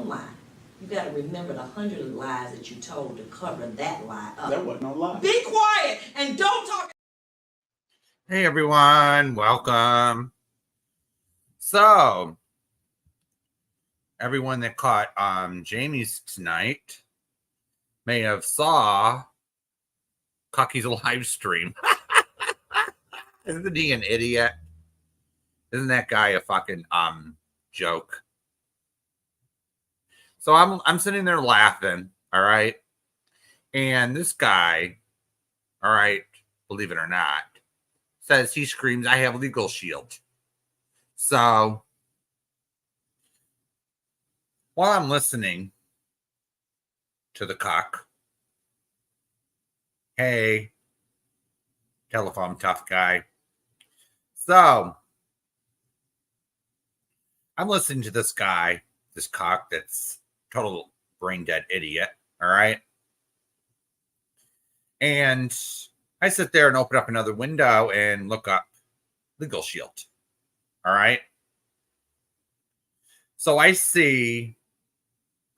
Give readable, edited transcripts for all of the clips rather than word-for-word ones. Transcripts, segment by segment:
one lie. You got to remember the 100 lies that you told to cover that lie up. That wasn't no lie. Be quiet and don't talk. Hey everyone, welcome. So, everyone that caught Jamie's tonight may have saw Cucky's live stream. Isn't he an idiot? Isn't that guy a fucking joke? So I'm sitting there laughing, all right? And this guy, all right, believe it or not, says he screams, I have LegalShield. So while I'm listening to the Cuck, hey, telephone tough guy. So I'm listening to this guy, this Cuck that's total brain dead idiot. All right. And I sit there and open up another window and look up LegalShield. All right. So I see,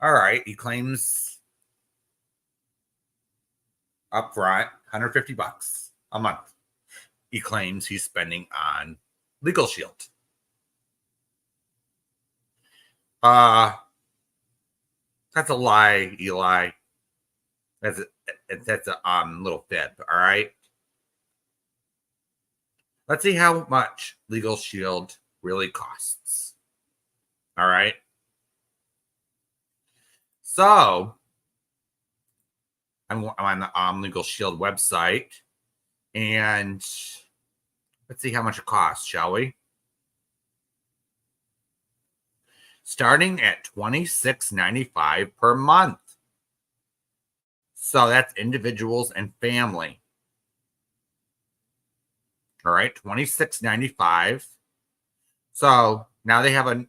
all right, he claims up front $150 a month. He claims he's spending on LegalShield. That's a lie, Eli. That's a little fib, all right? Let's see how much LegalShield really costs. All right? So, I'm on the LegalShield website, and let's see how much it costs, shall we? Starting at $26.95 per month. So that's individuals and family. All right, $26.95. So now they have an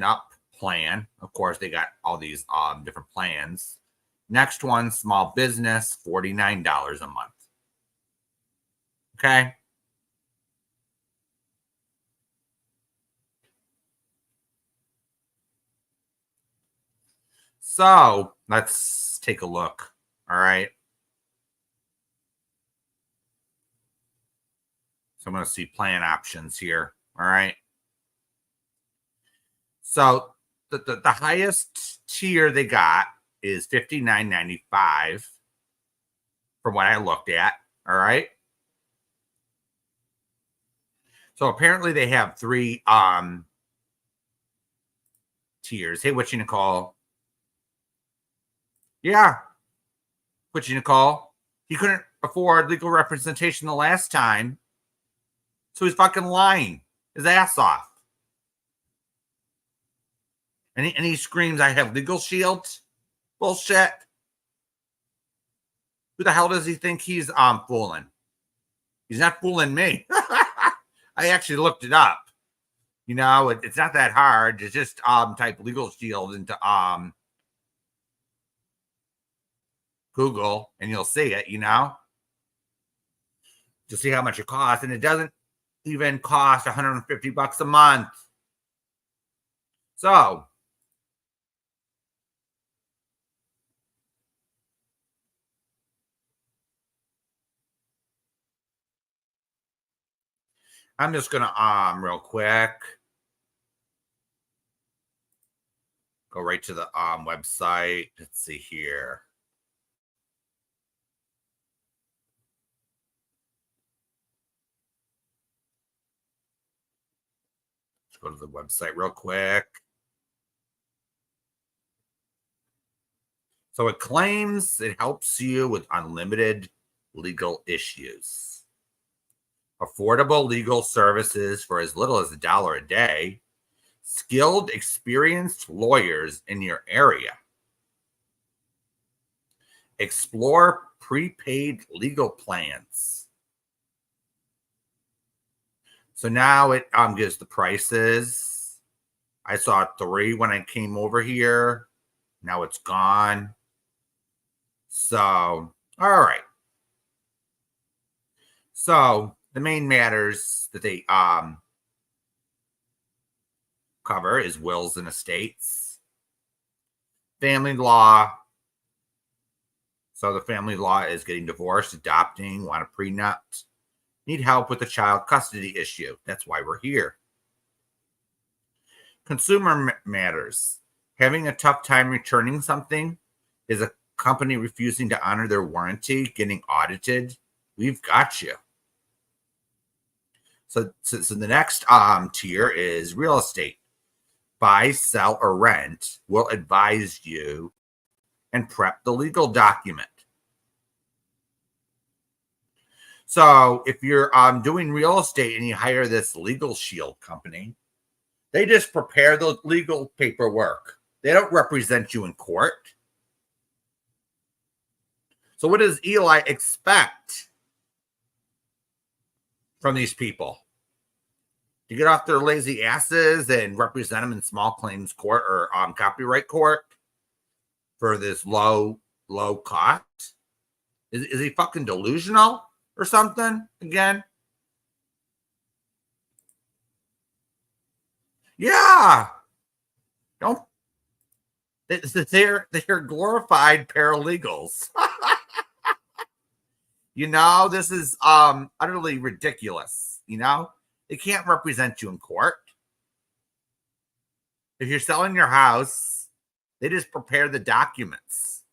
up plan. Of course, they got all these different plans. Next one, small business, $49 a month. Okay. So let's take a look. All right. So I'm going to see plan options here. All right. So the highest tier they got is $59.95 from what I looked at. All right. So apparently they have three tiers. Hey, what you Nicole? Yeah. What you Nicole? He couldn't afford legal representation the last time. So he's fucking lying his ass off. And he screams, I have LegalShield. Bullshit. Who the hell does he think he's fooling? He's not fooling me. I actually looked it up. You know, it's not that hard. It's just type LegalShield into Google and you'll see it, you know, to see how much it costs. And it doesn't even cost $150 a month. So I'm just gonna real quick go right to the website. Let's see here. Let's go to the website real quick. So it claims it helps you with unlimited legal issues, affordable legal services for as little as $1 a day, skilled, experienced lawyers in your area. Explore prepaid legal plans. So now it gives the prices. I saw 3 when I came over here. Now it's gone. So, all right. So the main matters that they cover is wills and estates, family law. So the family law is getting divorced, adopting, want a prenup, need help with the child custody issue. That's why we're here. Consumer matters. Having a tough time returning something, is a company refusing to honor their warranty, getting audited. We've got you. So the next tier is real estate. Buy, sell, or rent. Will advise you and prep the legal document. So if you're doing real estate and you hire this LegalShield company, they just prepare the legal paperwork. They don't represent you in court. So what does Eli expect from these people? To get off their lazy asses and represent them in small claims court or copyright court for this low cost? Is he fucking delusional or something again? Yeah. Don't. They're glorified paralegals. This is utterly ridiculous. They can't represent you in court. If you're selling your house, they just prepare the documents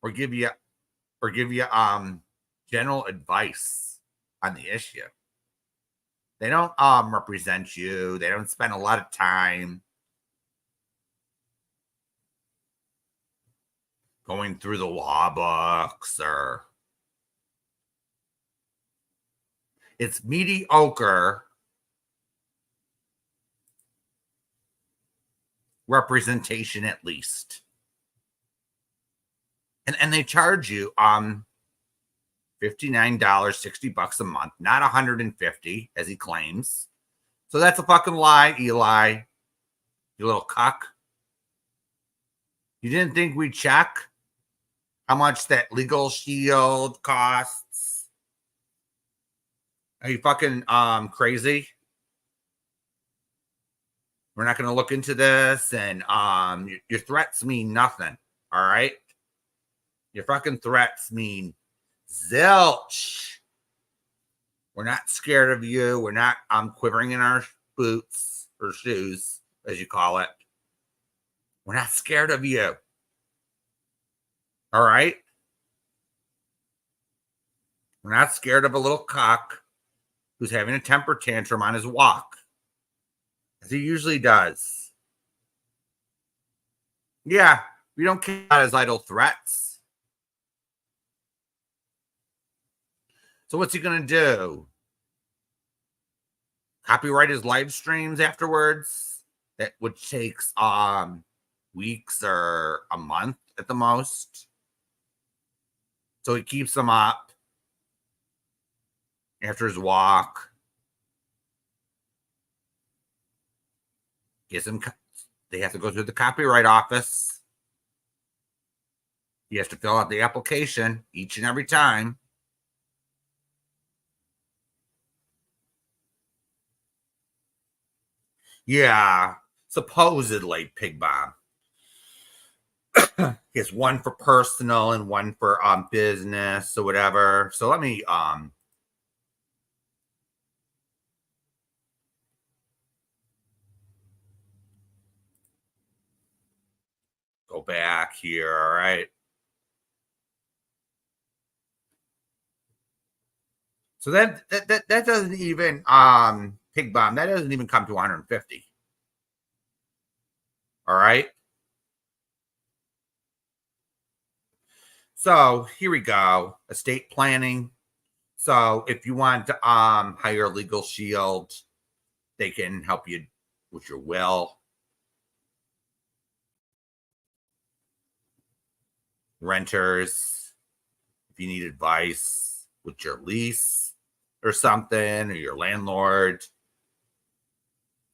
or give you general advice on the issue. They don't represent you. They don't spend a lot of time going through the law books or it's mediocre representation at least. And they charge you $59, $60 a month, not $150 as he claims. So that's a fucking lie, Eli. You little cuck. You didn't think we'd check how much that LegalShield costs? Are you fucking crazy? We're not going to look into this, and your threats mean nothing. All right, your fucking threats mean zilch. We're not scared of you. We're not quivering in our boots or shoes, as you call it. We're not scared of you. All right? We're not scared of a little cock who's having a temper tantrum on his walk, as he usually does. Yeah, we don't care about his idle threats. So what's he going to do? Copyright his live streams afterwards? Which takes weeks or a month at the most. So he keeps them up after his walk. They have to go through the copyright office. He has to fill out the application each and every time. Yeah, supposedly, Pig Bomb. He has one for personal and one for business or whatever. So let me go back here. All right. So that doesn't even Pig Bomb. That doesn't even come to 150. All right. So here we go. Estate planning. So if you want to hire LegalShield, they can help you with your will. Renters, if you need advice with your lease or something, or your landlord,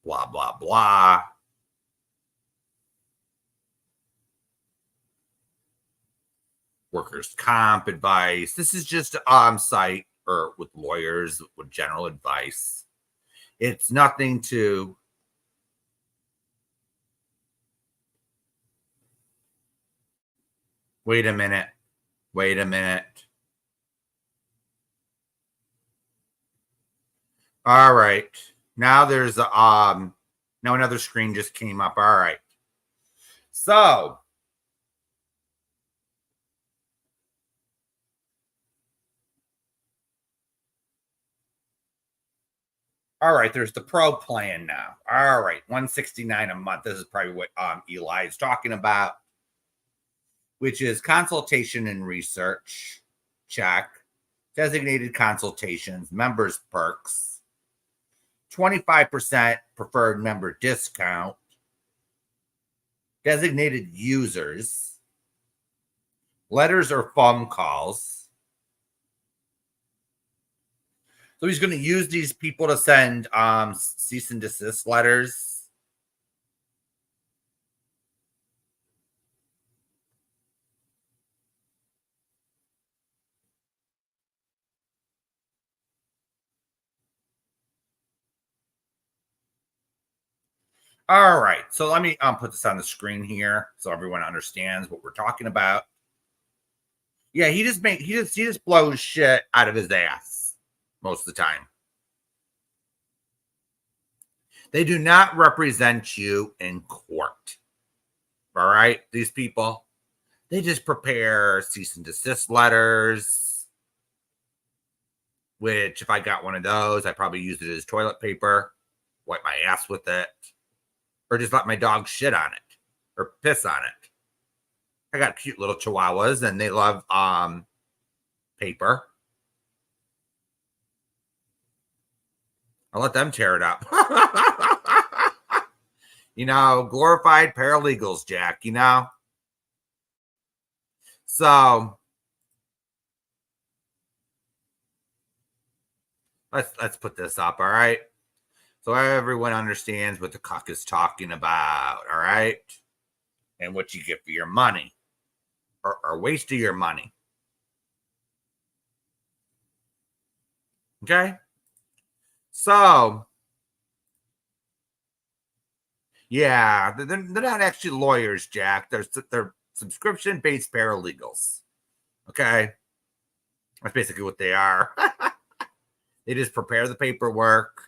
blah, blah, blah. Workers' comp advice. This is just site or with lawyers with general advice. It's nothing to Wait a minute. Wait a minute. All right. Now there's now another screen just came up. All right. So all right, there's the pro plan now. All right, $169 a month. This is probably what Eli is talking about, which is consultation and research. Check. Designated consultations, members perks, 25% preferred member discount, designated users, letters or phone calls. So he's going to use these people to send cease and desist letters. All right, so let me put this on the screen here so everyone understands what we're talking about. Yeah, he just blows shit out of his ass most of the time. They do not represent you in court. All right, these people, they just prepare cease and desist letters, which if I got one of those, I probably use it as toilet paper, wipe my ass with it, or just let my dog shit on it or piss on it. I got cute little chihuahuas and they love paper. I'll let them tear it up. You know, glorified paralegals, Jack, you know? So let's put this up, all right? So everyone understands what the cuck is talking about, all right? And what you get for your money or waste of your money. Okay? So, yeah, they're not actually lawyers, Jack. They're subscription-based paralegals. Okay? That's basically what they are. They just prepare the paperwork.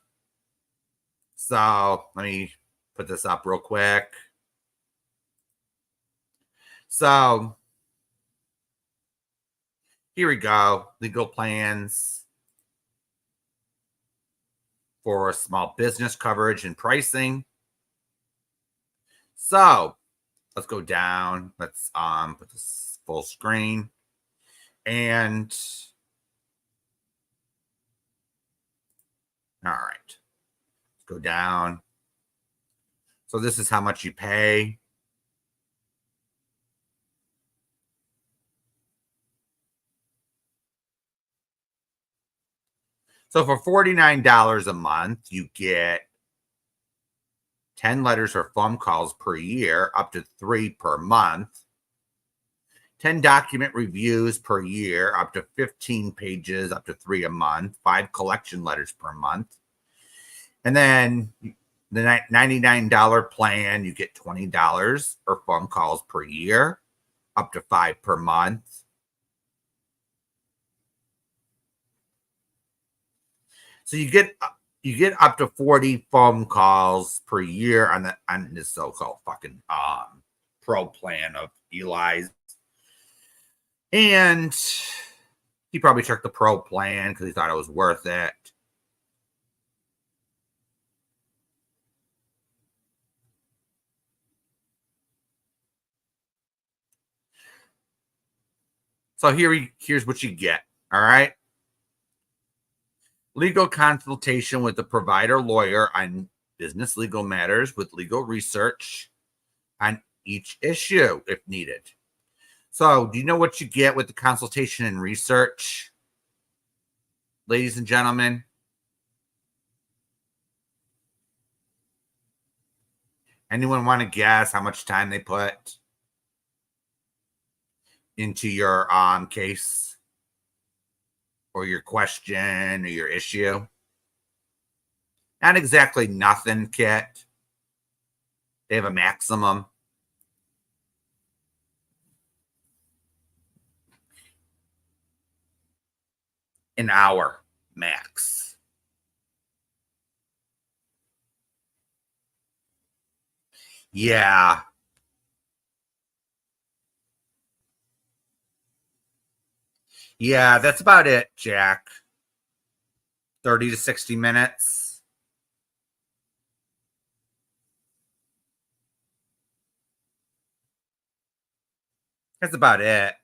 So let me put this up real quick. So here we go. Legal plans for small business coverage and pricing. So let's go down. Let's put this full screen. And all right. Let's go down. So this is how much you pay. So for $49 a month, you get 10 letters or phone calls per year, up to 3 per month. 10 document reviews per year, up to 15 pages, up to 3 a month. 5 collection letters per month. And then the $99 plan, you get $20 or phone calls per year, up to 5 per month. So you get up to 40 phone calls per year on this so-called fucking pro plan of Eli's. And he probably took the pro plan because he thought it was worth it. So here's what you get. All right. Legal consultation with the provider lawyer on business legal matters with legal research on each issue if needed. So do you know what you get with the consultation and research, ladies and gentlemen? Anyone want to guess how much time they put into your case or your question or your issue? Not exactly nothing, Kit. They have a maximum. an hour max. Yeah. Yeah, that's about it, Jack. 30 to 60 minutes. That's about it.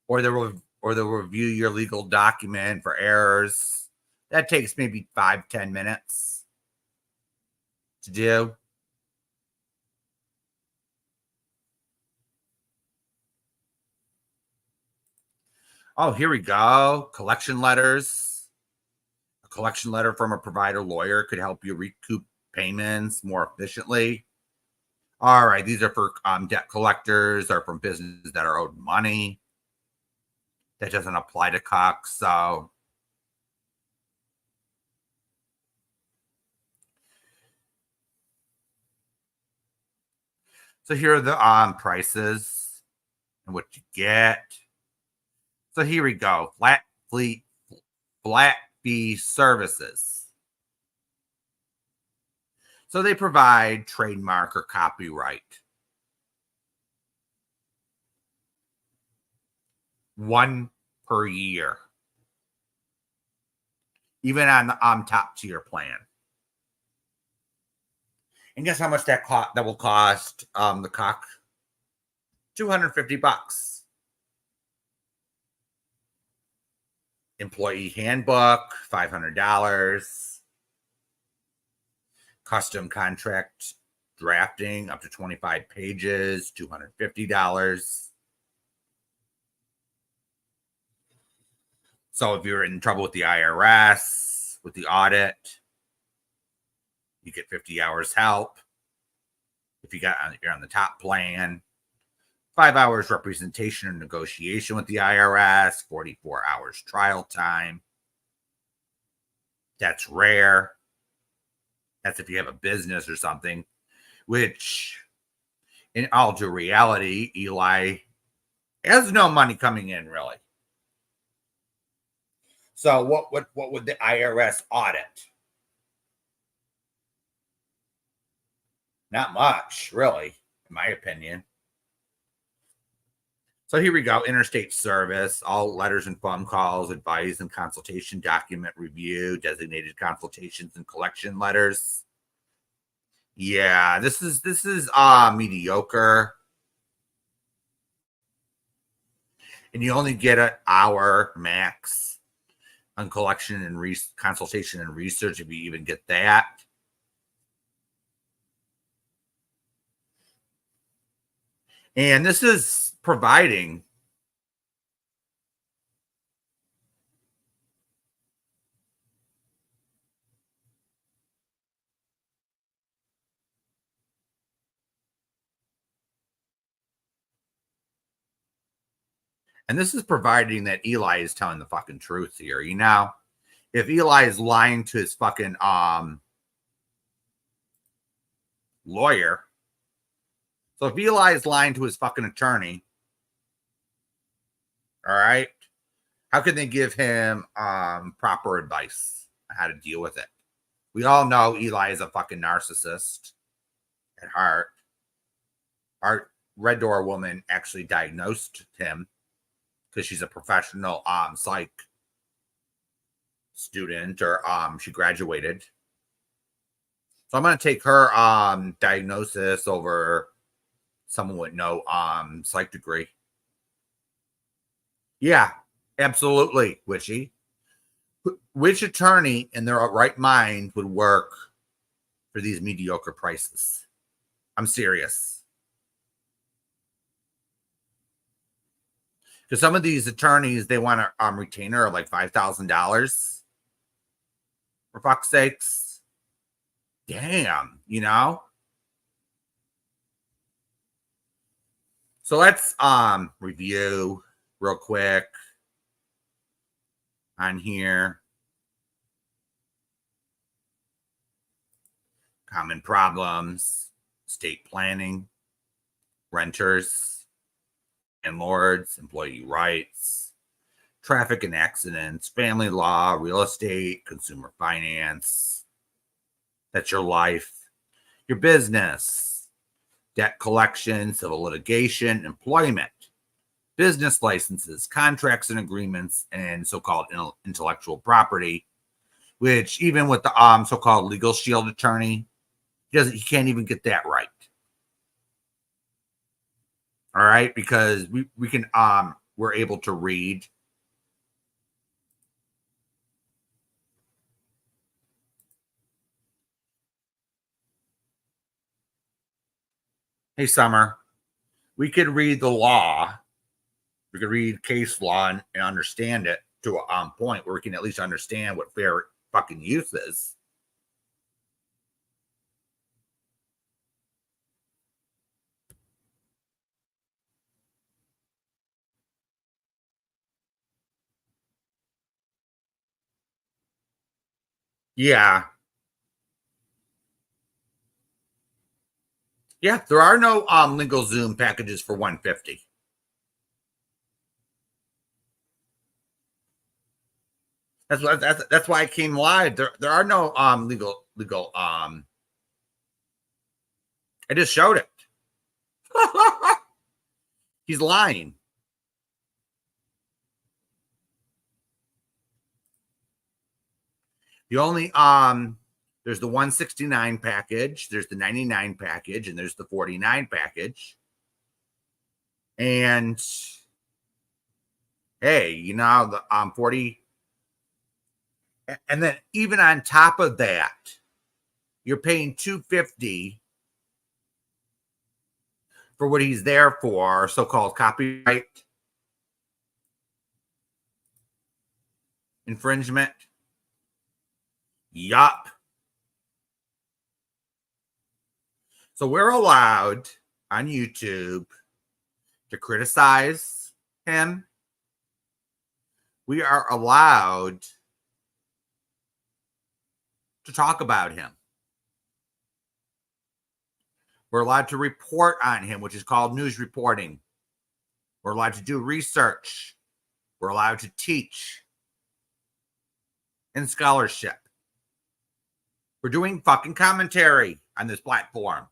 Or they'll review your legal document for errors. That takes maybe 5-10 minutes to do. Oh, here we go. Collection letters. A collection letter from a provider lawyer could help you recoup payments more efficiently. All right, these are for debt collectors or from businesses that are owed money. That doesn't apply to Cuck, so here are the prices and what you get. So here we go. Flat fee services. So they provide trademark or copyright. One per year. Even on the top tier plan. And guess how much that will cost the Cuck? $250. Employee handbook, $500. Custom contract drafting up to 25 pages, $250. So if you're in trouble with the IRS, with the audit, you get 50 hours help. If you're on the top plan, 5 hours representation or negotiation with the IRS, 44 hours trial time. That's rare. That's if you have a business or something, which in all due reality, Eli has no money coming in really. So what would the IRS audit? Not much, really, in my opinion. So here we go. Interstate service, all letters and phone calls, advice and consultation, document review, designated consultations and collection letters. Yeah, this is mediocre. And you only get an hour max on collection and consultation and research if you even get that. And this is providing that Eli is telling the fucking truth here. You know, if Eli is lying to his fucking lawyer, so if Eli is lying to his fucking attorney, all right, how can they give him proper advice on how to deal with it? We all know Eli is a fucking narcissist at heart. Our Red Door woman actually diagnosed him because she's a professional psych student, or she graduated. So I'm going to take her diagnosis over someone with no psych degree. Yeah, absolutely, Wishy. Which attorney in their right mind would work for these mediocre prices? I'm serious. Because some of these attorneys, they want a retainer of like $5,000. For fuck's sakes. Damn, you know? So let's review real quick on here. Common problems, estate planning, renters, landlords, employee rights, traffic and accidents, family law, real estate, consumer finance. That's your life, your business, debt collection, civil litigation, employment, business licenses, contracts and agreements, and so-called intellectual property, which even with the so-called LegalShield attorney, he can't even get that right. All right, because we're able to read. Hey, Summer, we could read the law. We could read case law and understand it to a point where we can at least understand what fair fucking use is. Yeah. Yeah, there are no legal Zoom packages for $150. That's why I came live. There are no legal I just showed it. He's lying. The only there's the 169 package, there's the 99 package, and there's the 49 package. And hey, you know, the 40, and then even on top of that, you're paying $250 for what he's there for, so-called copyright infringement. Yup. So we're allowed on YouTube to criticize him. We are allowed to talk about him. We're allowed to report on him, which is called news reporting. We're allowed to do research. We're allowed to teach and scholarship. We're doing fucking commentary on this platform.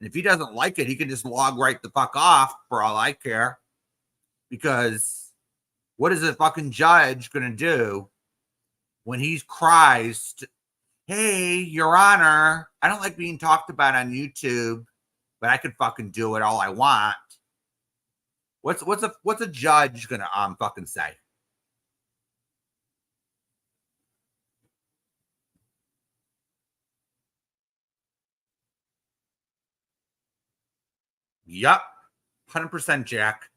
And if he doesn't like it, he can just log right the fuck off for all I care. Because what is a fucking judge going to do when he cries, hey, Your Honor, I don't like being talked about on YouTube, but I could fucking do it all I want. What's a judge going to fucking say? Yup, 100% Jack.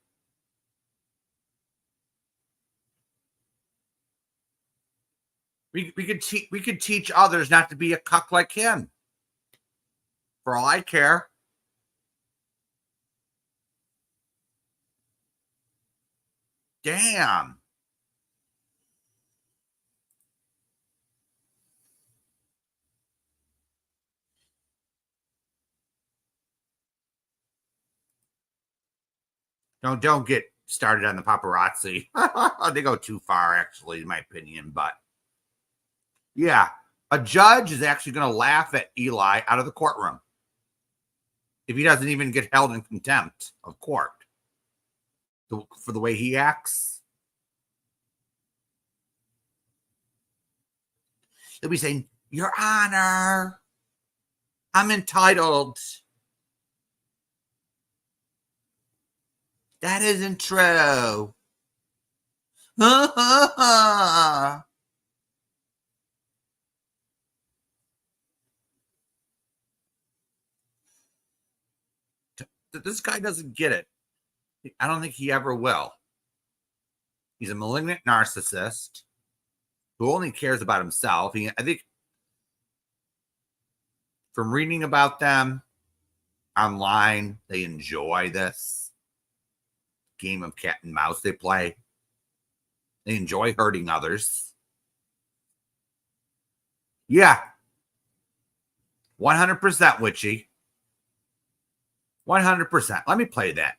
We could teach others not to be a cuck like him. For all I care. Damn. Don't get started on the paparazzi. They go too far, actually, in my opinion. But yeah, a judge is actually going to laugh at Eli out of the courtroom if he doesn't even get held in contempt of court for the way he acts. He'll be saying, Your Honor, I'm entitled. That isn't true. This guy doesn't get it. I don't think he ever will. He's a malignant narcissist who only cares about himself. I think from reading about them online, they enjoy this game of cat and mouse they play. They enjoy hurting others. Yeah. 100% witchy. 100%. Let me play that.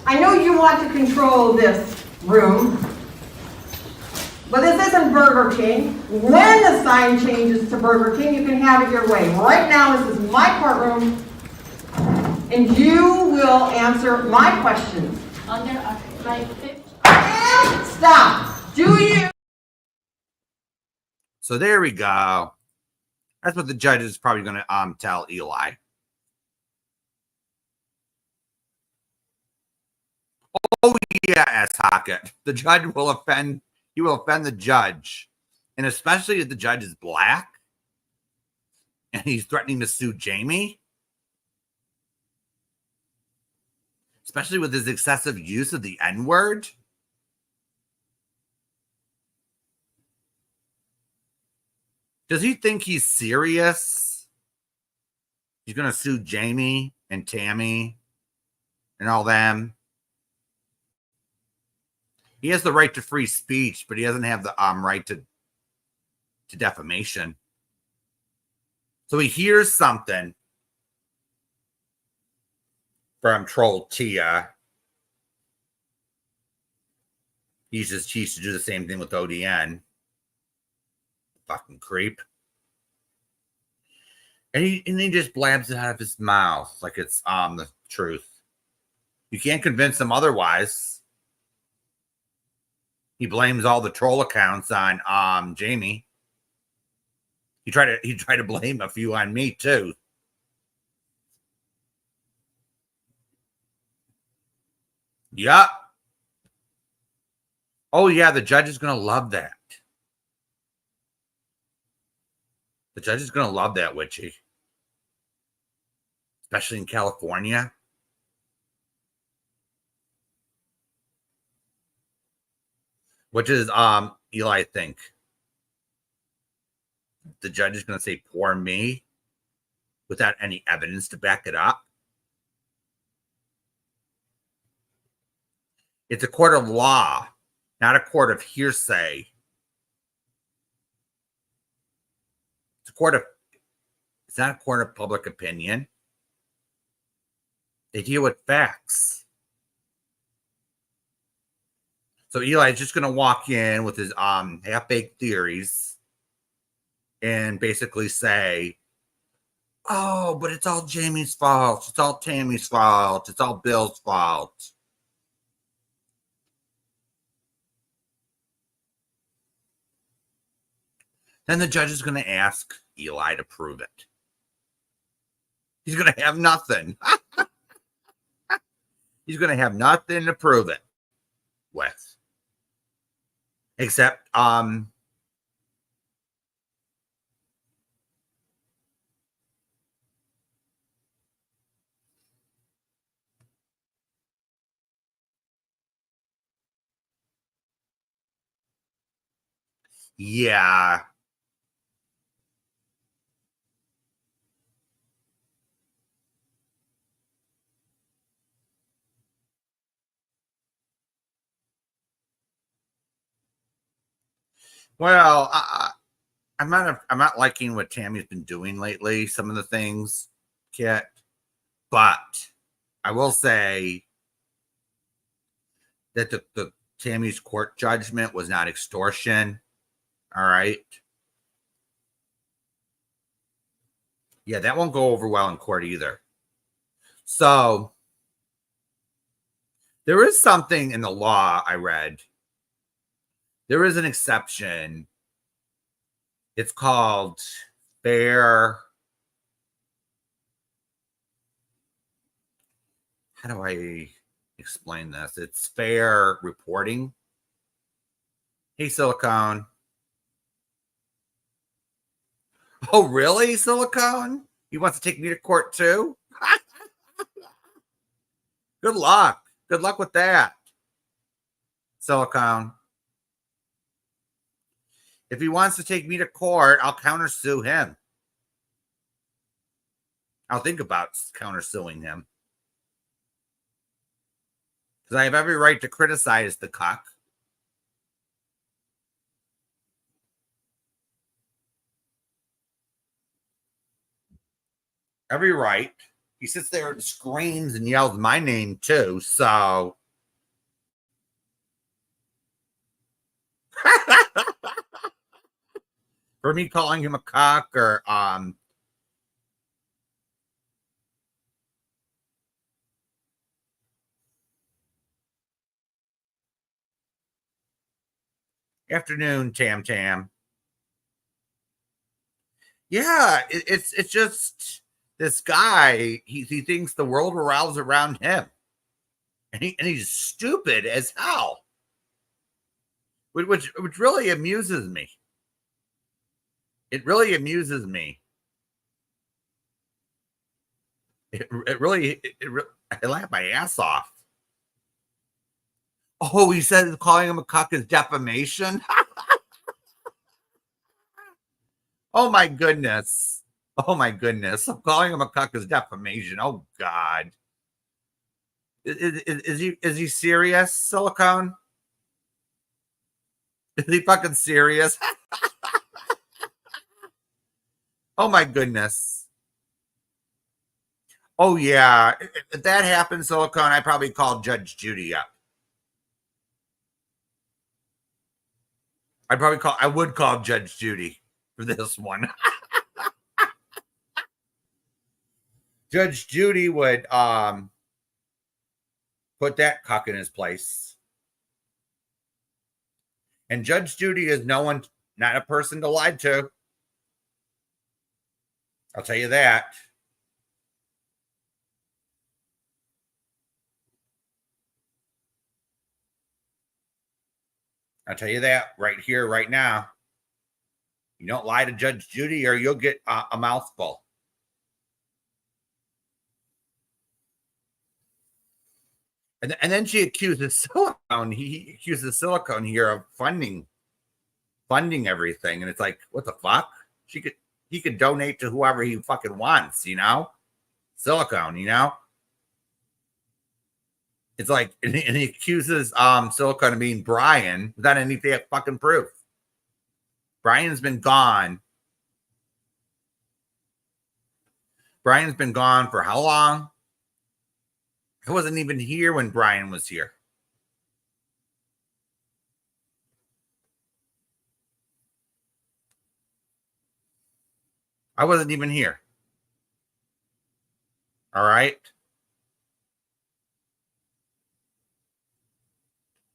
I know you want to control this room, But this isn't Burger King. When the sign changes to Burger King, you can have it your way. Right now, this is my courtroom, and you will answer my questions. Under like 50. Stop. Do you? So there we go. That's what the judge is probably going to tell Eli. Oh yeah, S-Hocket. The judge will offend. He will offend the judge, and especially if the judge is black and he's threatening to sue Jamie, especially with his excessive use of the N-word. Does he think he's serious? He's going to sue Jamie and Tammy and all them. He has the right to free speech, but he doesn't have the right to defamation. So he hears something from Troll Tia. He used to do the same thing with ODN. Fucking creep. And he just blabs it out of his mouth like it's the truth. You can't convince him otherwise. He blames all the troll accounts on Jamie. He tried to blame a few on me too. Yup. Oh yeah, the judge is gonna love that. The judge is gonna love that, Witchy. Especially in California. What does Eli think? The judge is going to say, poor me, without any evidence to back it up? It's a court of law, not a court of hearsay. It's not a court of public opinion. They deal with facts. So Eli is just going to walk in with his half-baked theories and basically say, oh, but it's all Jamie's fault. It's all Tammy's fault. It's all Bill's fault. Then the judge is going to ask Eli to prove it. He's going to have nothing. He's going to have nothing to prove it with. Except, yeah. Well, I'm not liking what Tammy's been doing lately. Some of the things, Kit, but I will say that the Tammy's court judgment was not extortion. All right. Yeah, that won't go over well in court either. So there is something in the law I read. There is an exception. It's called fair. How do I explain this? It's fair reporting. Hey, Silicone. Oh, really, Silicone? He wants to take me to court too? Good luck. Good luck with that, Silicone. If he wants to take me to court, I'll countersue him. I'll think about countersuing him. Because I have every right to criticize the cuck. Every right. He sits there and screams and yells my name too, so... for me calling him a cuck or afternoon, Tam Tam. Yeah, it's just this guy. He thinks the world revolves around him, and he's stupid as hell, which really amuses me. It really amuses me. I laugh my ass off. Oh, he said calling him a cuck is defamation. Oh my goodness. Oh my goodness. Calling him a cuck is defamation. Oh God. Is he serious, Silicone? Is he fucking serious? Oh my goodness. Oh yeah. If that happened, Silicone, I probably called Judge Judy up. I would call Judge Judy for this one. Judge Judy would put that cuck in his place. And Judge Judy is not a person to lie to. I'll tell you that. I'll tell you that right here, right now. You don't lie to Judge Judy or you'll get a mouthful. And then she accuses Silicone. He accuses Silicone here of funding everything. And it's like, what the fuck? He could donate to whoever he fucking wants, you know? Silicone, you know? It's like, and he accuses Silicone of being Brian without any fucking proof. Brian's been gone. Brian's been gone for how long? I wasn't even here when Brian was here. I wasn't even here. All right.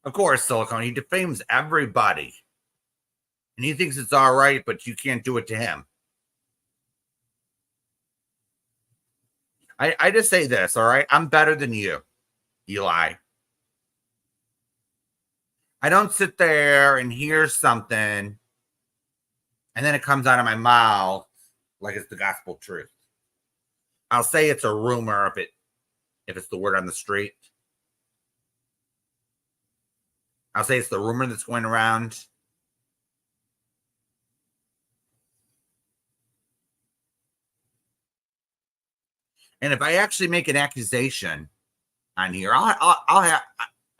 Of course, Silicone, he defames everybody. And he thinks it's all right, but you can't do it to him. I just say this, all right? I'm better than you, Eli. I don't sit there and hear something and then it comes out of my mouth like it's the gospel truth. I'll say it's a rumor if it's the word on the street. I'll say it's the rumor that's going around. And if I actually make an accusation on here, I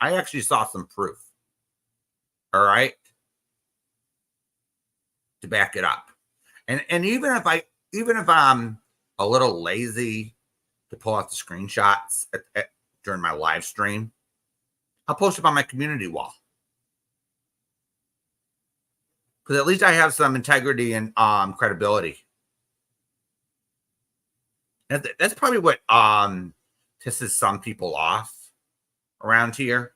actually saw some proof. All right, to back it up. And even if I'm a little lazy to pull out the screenshots during my live stream, I'll post them on my community wall. Because at least I have some integrity and credibility. That's probably what pisses some people off around here.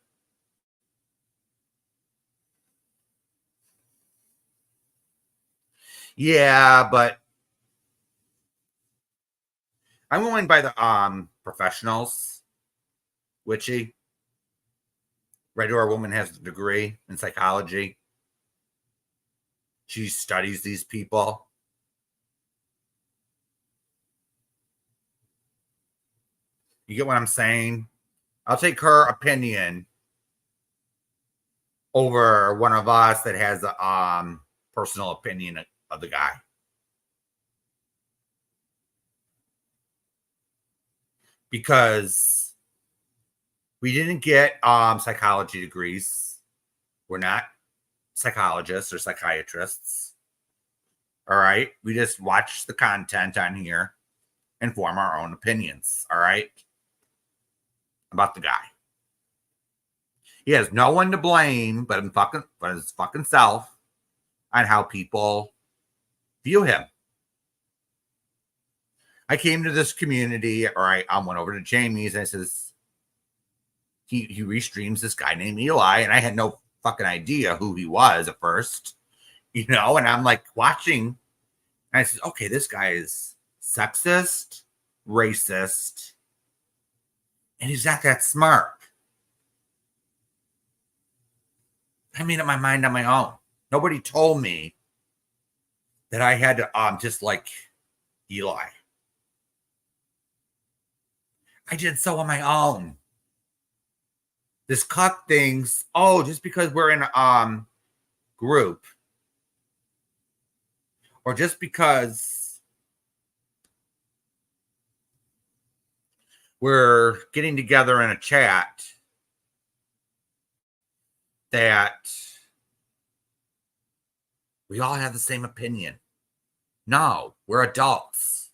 Yeah, but I'm going by the professionals. Witchy. Regular woman has a degree in psychology. She studies these people. You get what I'm saying? I'll take her opinion over one of us that has a personal opinion of the guy. Because we didn't get psychology degrees. We're not psychologists or psychiatrists. All right? We just watch the content on here and form our own opinions. All right? About the guy. He has no one to blame but his fucking self on how people view him. I came to this community, or I went over to Jamie's, and I says, he restreams this guy named Eli, and I had no fucking idea who he was at first, you know, and I'm like watching, and I said, okay, this guy is sexist, racist, and he's not that smart. I made up my mind on my own. Nobody told me that I had to just like Eli. I did so on my own. This Cuck thinks, oh, just because we're in a group, or just because we're getting together in a chat, that we all have the same opinion. No, we're adults.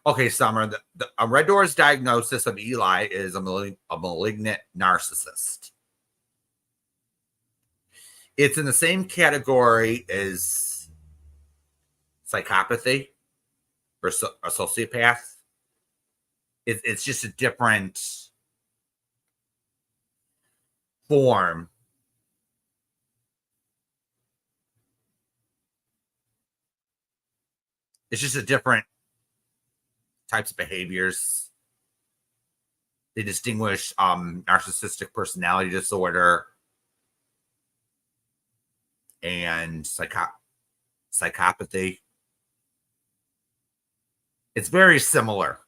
Okay, Summer, a Red Door's diagnosis of Eli is a malignant narcissist. It's in the same category as psychopathy or a sociopath. It's just a different form. It's just a different types of behaviors. They distinguish narcissistic personality disorder and psychopathy. It's very similar.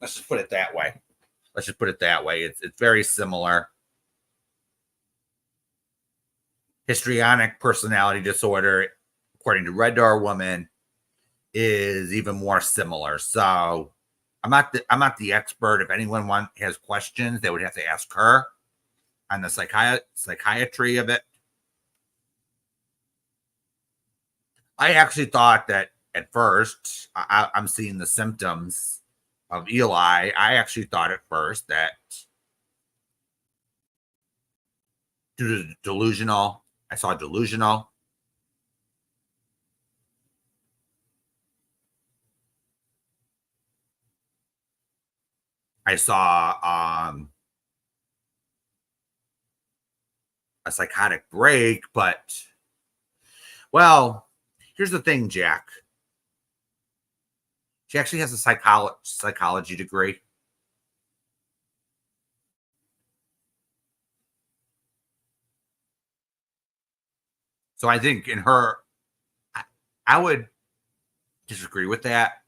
Let's just put it that way. It's very similar. Histrionic personality disorder, according to Red Door Woman, is even more similar. So I'm not the expert. If anyone has questions, they would have to ask her on the psychiatry of it. I actually thought that at first, I'm seeing the symptoms of Eli. I actually thought at first that due to delusional, I saw delusional. I saw a psychotic break, but, well, here's the thing, Jack. She actually has a psychology degree. So I think in her, I would disagree with that.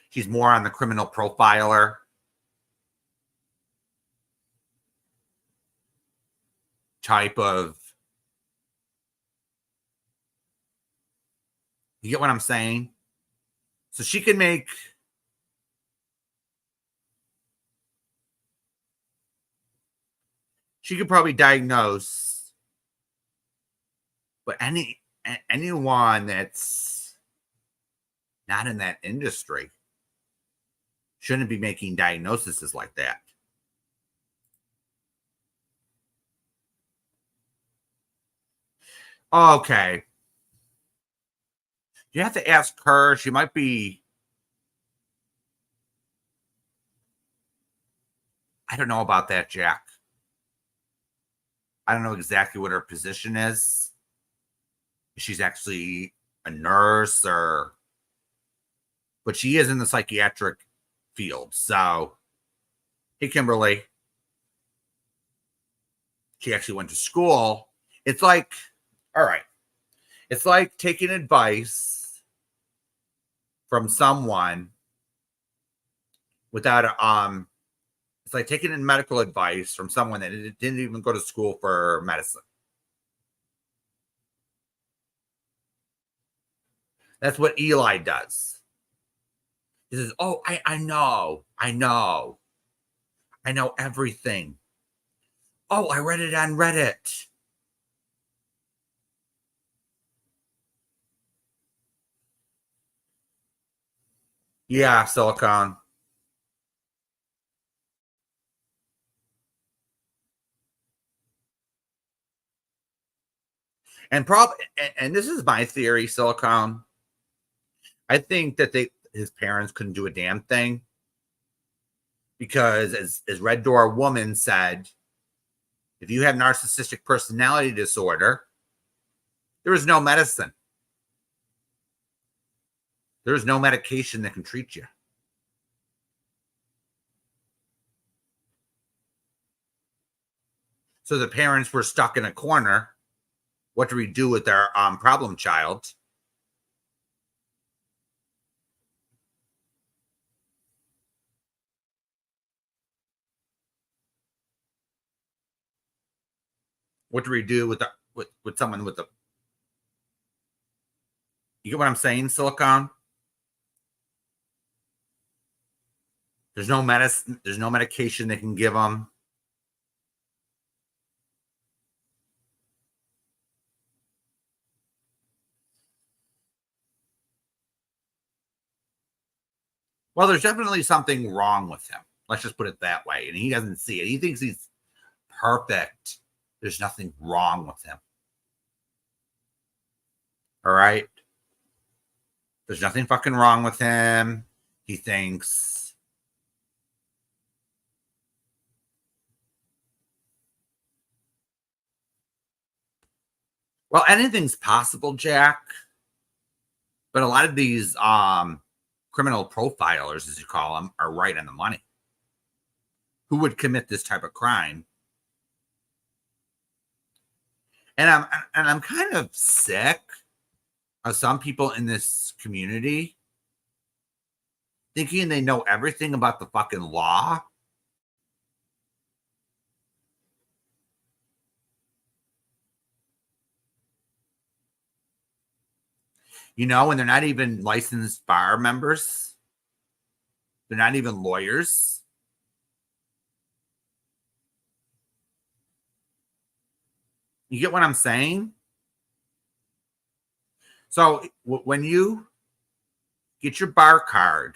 She's more on the criminal profiler type of, you get what I'm saying? So she could probably diagnose, but anyone that's not in that industry shouldn't be making diagnoses like that. Okay. You have to ask her. She might be, I don't know about that, Jack. I don't know exactly what her position is. If she's actually a nurse but she is in the psychiatric field. So, hey, Kimberly. She actually went to school. It's like, all right. It's like taking advice from someone without it's like taking medical advice from someone that didn't even go to school for medicine. That's what Eli does. He says, oh, I know everything. Oh, I read it on Reddit. Yeah, Silicon. And this is my theory, Silicone. I think that his parents couldn't do a damn thing because, as Red Door Woman said, if you have narcissistic personality disorder, there is no medicine. There is no medication that can treat you. So the parents were stuck in a corner. What do we do with our problem child? What do we do with someone with you get what I'm saying, Silicone? There's no medicine, there's no medication they can give them. Well, there's definitely something wrong with him. Let's just put it that way. And he doesn't see it. He thinks he's perfect. There's nothing wrong with him. All right? There's nothing fucking wrong with him. He thinks. Well, anything's possible, Jack. But a lot of these criminal profilers, as you call them, are right on the money. Who would commit this type of crime? And I'm kind of sick of some people in this community thinking they know everything about the fucking law. You know, and they're not even licensed bar members. They're not even lawyers. You get what I'm saying? So when you get your bar card,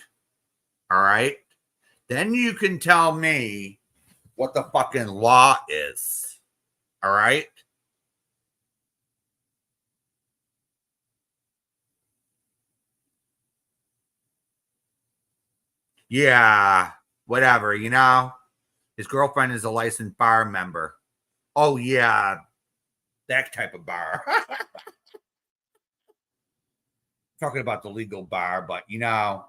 all right, then you can tell me what the fucking law is. All right? Yeah, whatever, you know? His girlfriend is a licensed bar member. Oh, yeah, that type of bar. Talking about the legal bar, but, you know.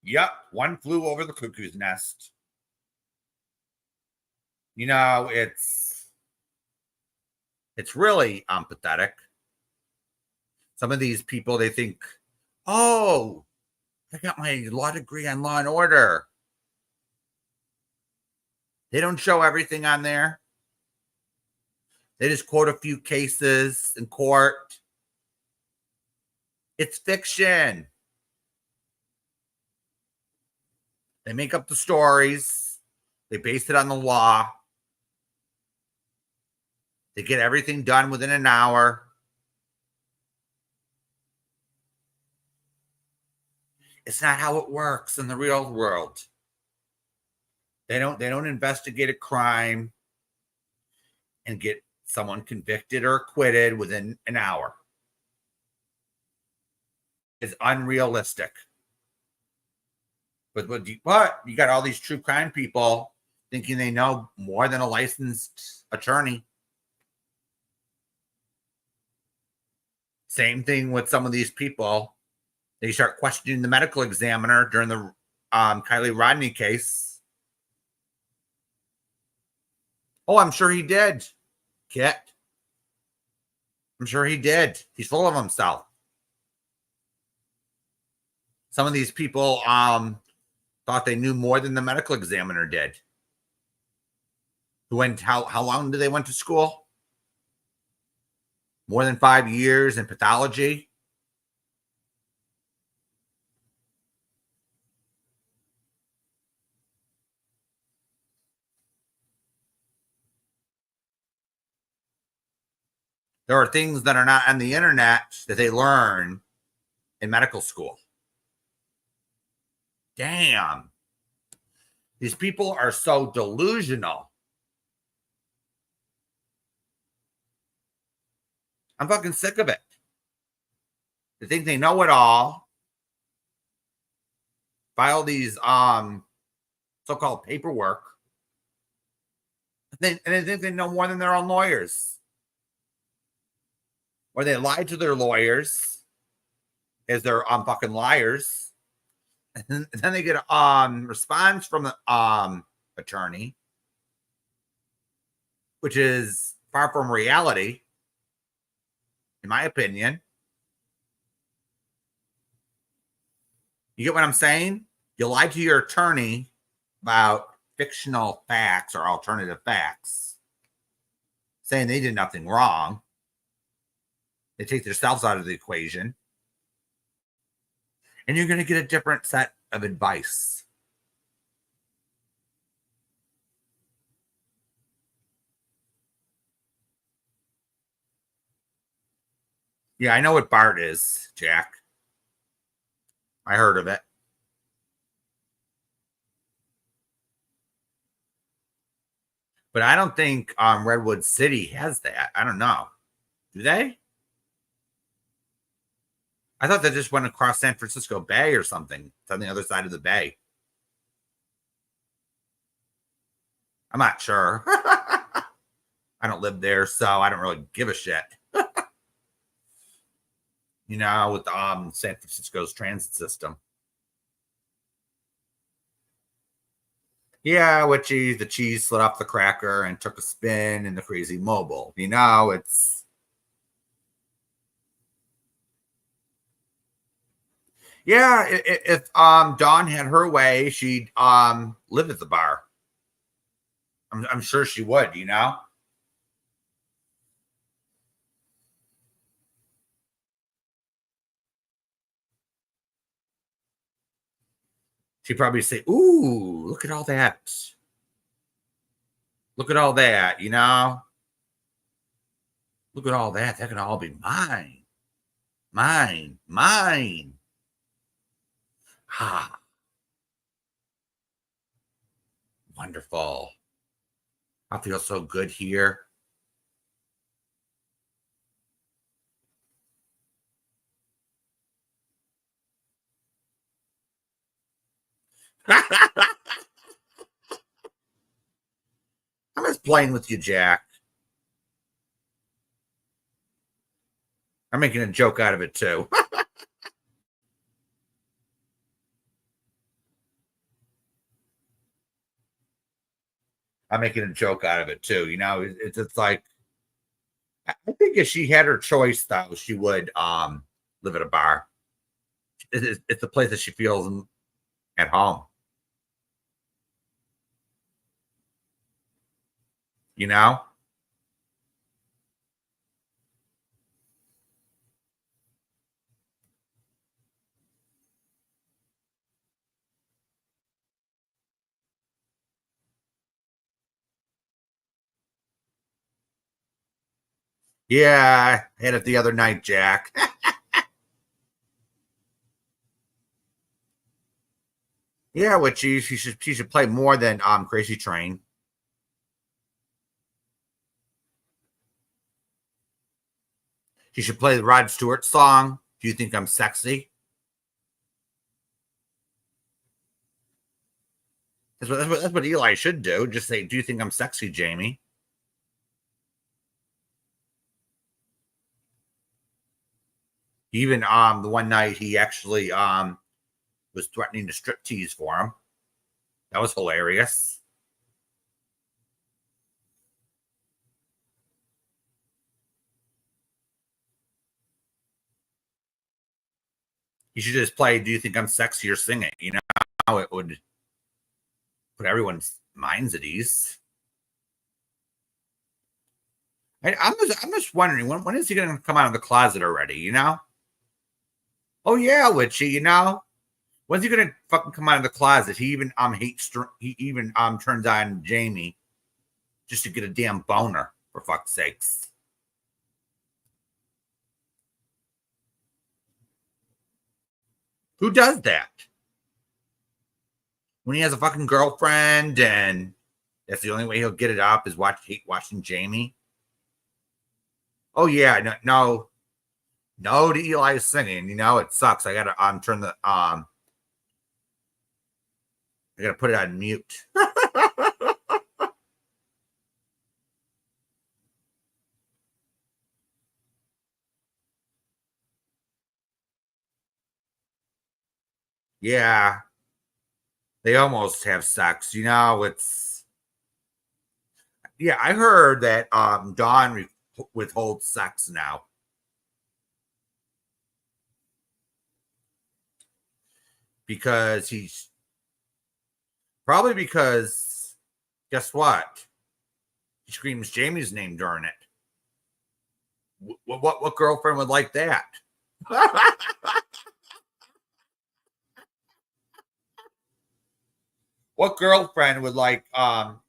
Yep, one flew over the cuckoo's nest. You know, it's really pathetic. Some of these people, they think, oh, I got my law degree on law and order. They don't show everything on there. They just quote a few cases in court. It's fiction. They make up the stories. They base it on the law. They get everything done within an hour. It's not how it works in the real world. They don't investigate a crime and get someone convicted or acquitted within an hour. It's unrealistic. But you got all these true crime people thinking they know more than a licensed attorney. Same thing with some of these people. They start questioning the medical examiner during the Kylie Rodney case. Oh, I'm sure he did, Kit. I'm sure he did. He's full of himself. Some of these people thought they knew more than the medical examiner did. How long did they went to school? More than 5 years in pathology. There are things that are not on the internet that they learn in medical school. Damn. These people are so delusional. I'm fucking sick of it. They think they know it all. File these so-called paperwork. And they think they know more than their own lawyers. Or they lie to their lawyers as they're fucking liars. And then they get a response from the attorney, which is far from reality, in my opinion. You get what I'm saying? You lie to your attorney about fictional facts or alternative facts, saying they did nothing wrong. They take themselves out of the equation. And you're going to get a different set of advice. Yeah, I know what BART is, Jack. I heard of it. But I don't think Redwood City has that. I don't know. Do they? I thought they just went across San Francisco Bay or something. It's on the other side of the bay. I'm not sure. I don't live there, so I don't really give a shit. You know, with San Francisco's transit system. Yeah, with cheese, the cheese slid off the cracker and took a spin in the crazy mobile. You know, it's... Yeah, if Dawn had her way, she'd live at the bar. I'm sure she would, you know? She'd probably say, ooh, look at all that. Look at all that, you know? Look at all that. That can all be mine. Mine. Mine. Ah. Wonderful. I feel so good here. I'm just playing with you, Jack. I'm making a joke out of it, too. I'm making a joke out of it, too. You know, it's like, I think if she had her choice, though, she would live at a bar. It's the place that she feels at home. You know? Yeah, I had it the other night, Jack. Yeah, which she should play more than Crazy Train. She should play the Rod Stewart song, Do You Think I'm Sexy? That's what Eli should do. Just say, do you think I'm sexy, Jamie? Even the one night he actually was threatening to strip tease for him. That was hilarious. You should just play Do You Think I'm Sexy or sing it. You know how it would put everyone's minds at ease. I'm just wondering, when is he going to come out of the closet already, you know? Oh, yeah, Witchy, you know? When's he going to fucking come out of the closet? He even turns on Jamie just to get a damn boner, for fuck's sakes. Who does that? when he has a fucking girlfriend and that's the only way he'll get it up is watching Jamie. Oh yeah, no to Eli singing. You know, it sucks. I gotta turn the I gotta put it on mute. Yeah, they almost have sex. You know, it's yeah. I heard that Dawn withholds sex now because he's probably because guess what? He screams Jamie's name during it. What girlfriend would like that? What girlfriend would like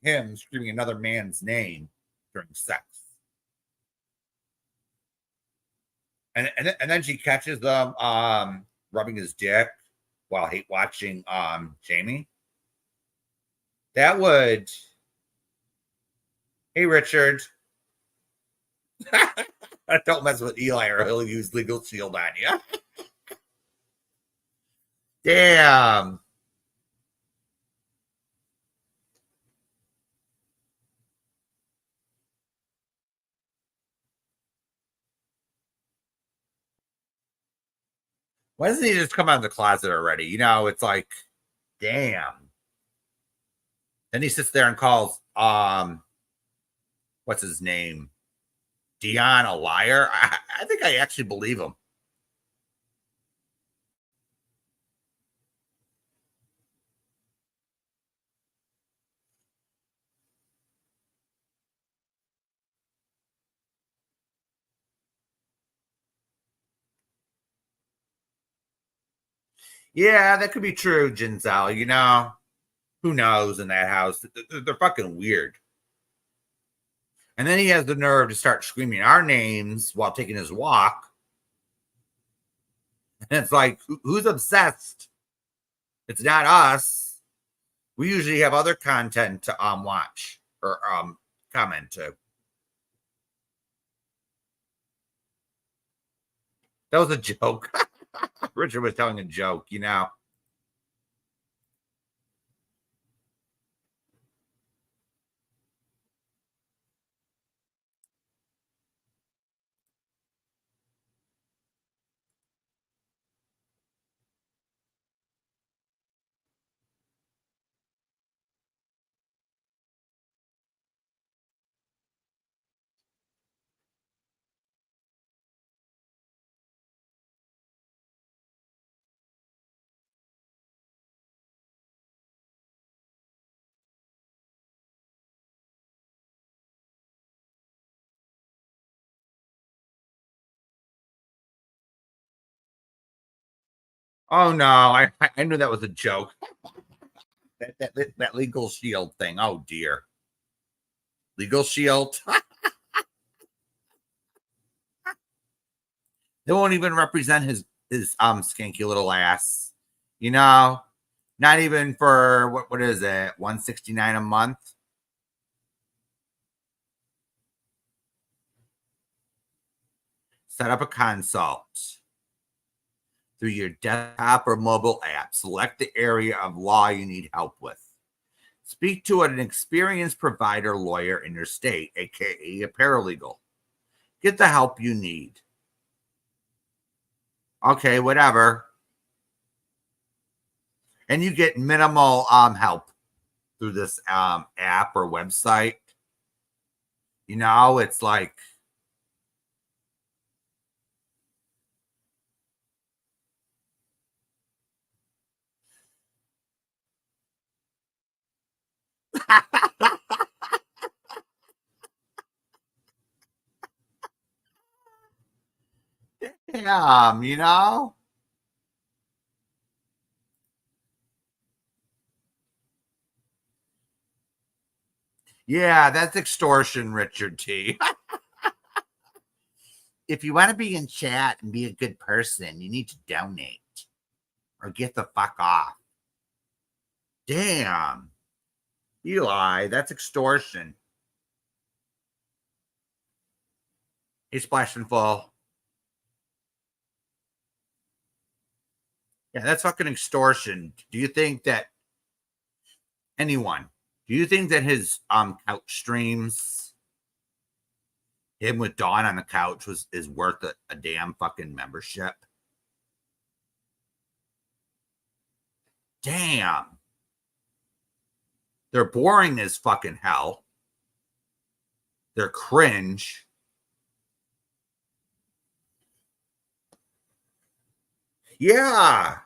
him screaming another man's name during sex? And then she catches them rubbing his dick while hate watching Jamie. That would hey Richard. Don't mess with Eli or he'll use LegalShield on you. Damn. Why doesn't he just come out of the closet already? You know, it's like, damn. Then he sits there and calls what's his name? Dion a liar. I think I actually believe him. Yeah, that could be true, Ginzel. You know, who knows in that house? They're fucking weird. And then he has the nerve to start screaming our names while taking his walk. And it's like, who's obsessed? It's not us. We usually have other content to watch or comment to. That was a joke. Richard was telling a joke, you know. Oh no, I knew that was a joke. that LegalShield thing. Oh dear. LegalShield. They won't even represent his skanky little ass. You know? Not even for what is it? 169 a month. Set up a consult through your desktop or mobile app. Select the area of law you need help with. Speak to an experienced provider lawyer in your state, aka a paralegal. Get the help you need. Okay, whatever. And you get minimal help through this app or website. You know, it's like damn, you know? Yeah, that's extortion, Richard T. If you want to be in chat and be a good person, you need to donate or get the fuck off. Damn. Eli, that's extortion. He's splashing full. Yeah, that's fucking extortion. Do you think that his couch streams, him with Dawn on the couch, is worth a damn fucking membership? Damn. They're boring as fucking hell. They're cringe. Yeah.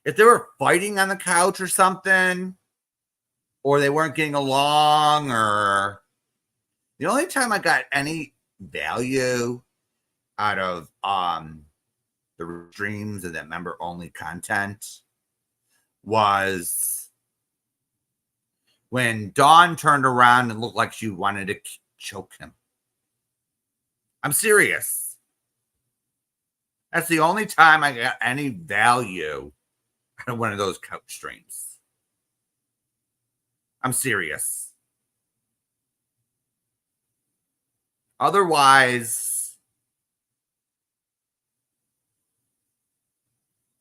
If they were fighting on the couch or something, or they weren't getting along, or the only time I got any value out of the streams and that member only content was when Dawn turned around and looked like she wanted to choke him. I'm serious. That's the only time I got any value out of one of those couch streams. I'm serious. Otherwise,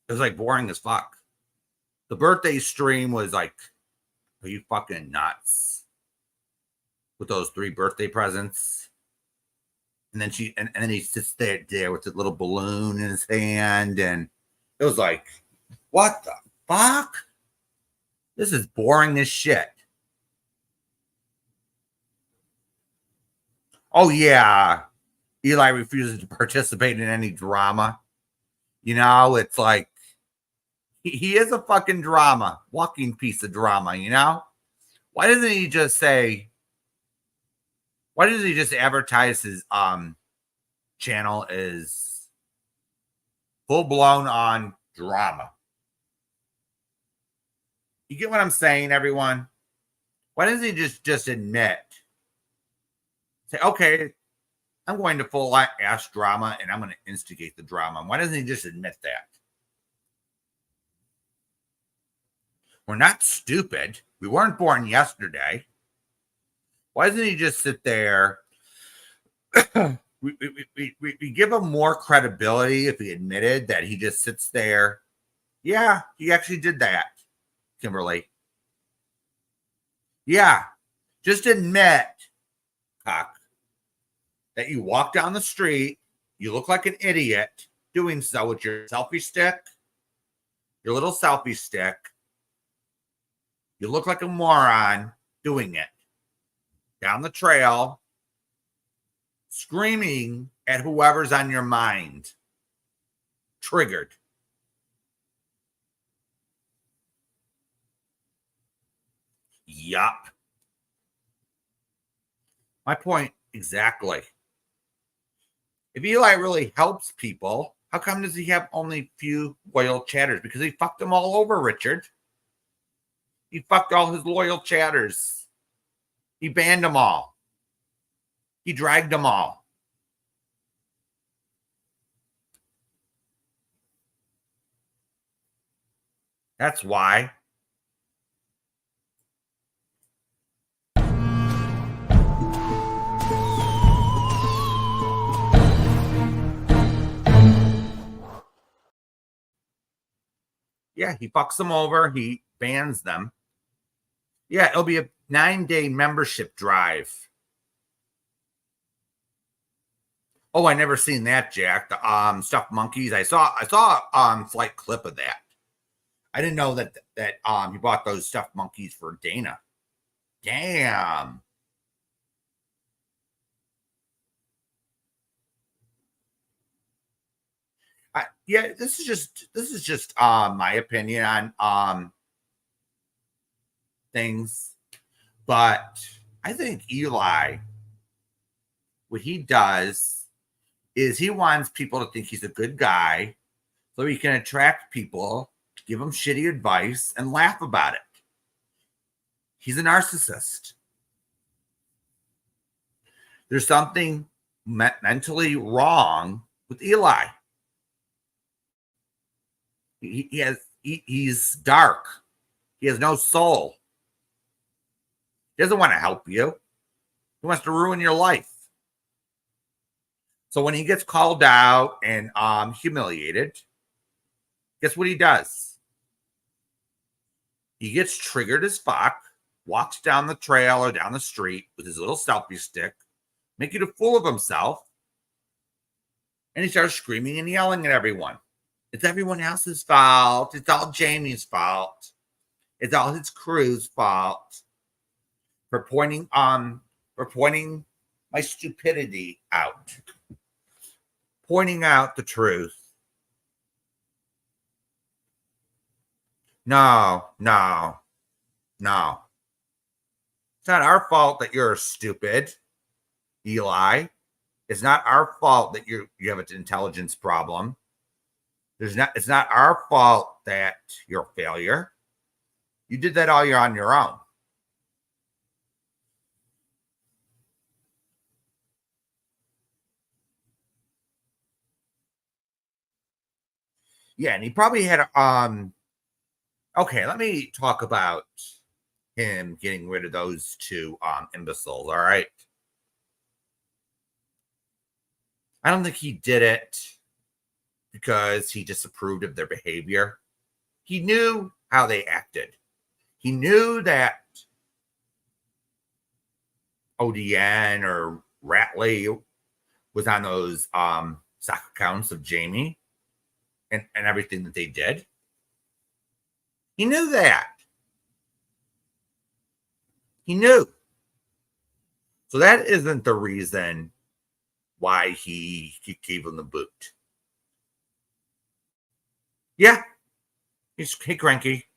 it was like boring as fuck. The birthday stream was like, are you fucking nuts? With those 3 birthday presents. And then then he sits there with the little balloon in his hand. And it was like, what the fuck? This is boring as shit. Oh, yeah. Eli refuses to participate in any drama. You know, it's like, he is a fucking drama, walking piece of drama, you know? Why doesn't he just advertise his channel as full-blown on drama? You get what I'm saying, everyone? Why doesn't he just admit? Say, okay, I'm going to full-ass drama, and I'm going to instigate the drama. Why doesn't he just admit that? We're not stupid. We weren't born yesterday. Why doesn't he just sit there? we give him more credibility if he admitted that he just sits there. Yeah, he actually did that, Kimberly. Yeah, just admit, Cuck, that you walk down the street, you look like an idiot doing so with your selfie stick, your little selfie stick. You look like a moron doing it down the trail, screaming at whoever's on your mind. Triggered. Yup. My point exactly. If Eli really helps people, how come does he have only few loyal chatters? Because he fucked them all over, Richard. He fucked all his loyal chatters. He banned them all. He dragged them all. That's why. Yeah, he fucks them over. He bans them. Yeah, it'll be a 9-day membership drive. Oh, I never seen that, Jack. The stuffed monkeys. I saw a slight clip of that. I didn't know that he bought those stuffed monkeys for Dana. Damn. Yeah, this is just my opinion on things, but I think Eli, what he does is he wants people to think he's a good guy so he can attract people, give them shitty advice, and laugh about it. He's a narcissist. There's something mentally wrong with Eli. He has he's dark. He has no soul. He doesn't want to help you. He wants to ruin your life. So when he gets called out and humiliated, guess what he does? He gets triggered as fuck, walks down the trail or down the street with his little selfie stick, making a fool of himself, and he starts screaming and yelling at everyone. It's everyone else's fault. It's all Jamie's fault. It's all his crew's fault for pointing my stupidity out, pointing out the truth. No. It's not our fault that you're stupid, Eli. It's not our fault that you have an intelligence problem. It's not our fault that you're a failure. You did that all on your own. Yeah, and he probably had okay, let me talk about him getting rid of those two imbeciles, all right? I don't think he did it because he disapproved of their behavior. He knew how they acted. He knew that ODN or Ratley was on those stock accounts of Jamie and everything that they did. He knew that. He knew. So that isn't the reason why he gave him the boot. Yeah, he's cranky.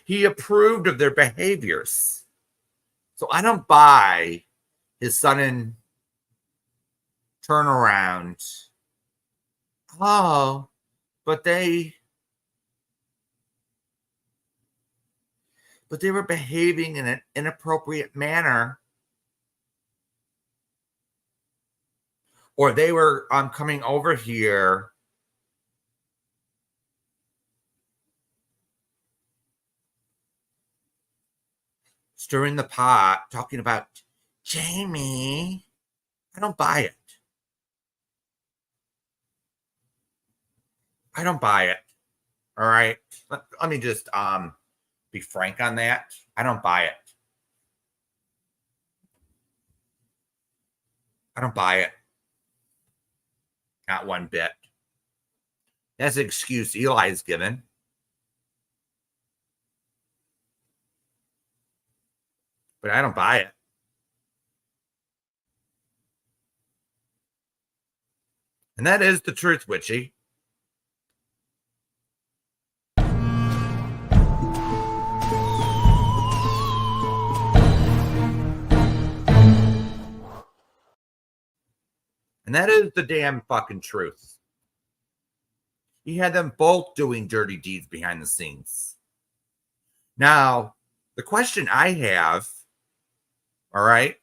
He approved of their behaviors. So I don't buy his sudden turnaround. Oh, but they were behaving in an inappropriate manner. Or they were coming over here stirring the pot, talking about Jamie. I don't buy it. I don't buy it. All right. Let me just be frank on that. I don't buy it. I don't buy it. Not one bit. That's an excuse Eli's given. But I don't buy it. And that is the truth, Witchy. And that is the damn fucking truth. He had them both doing dirty deeds behind the scenes. Now, the question I have, all right,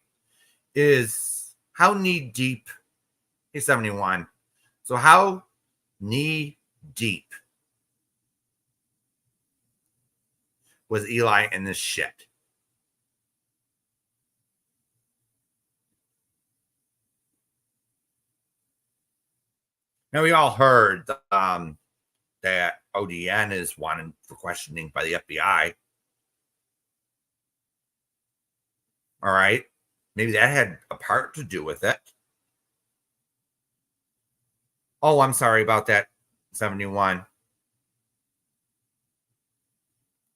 is how knee deep, hey 71, so how knee deep was Eli in this shit? Now, we all heard that ODN is wanted for questioning by the FBI. All right. Maybe that had a part to do with it. Oh, I'm sorry about that, 71.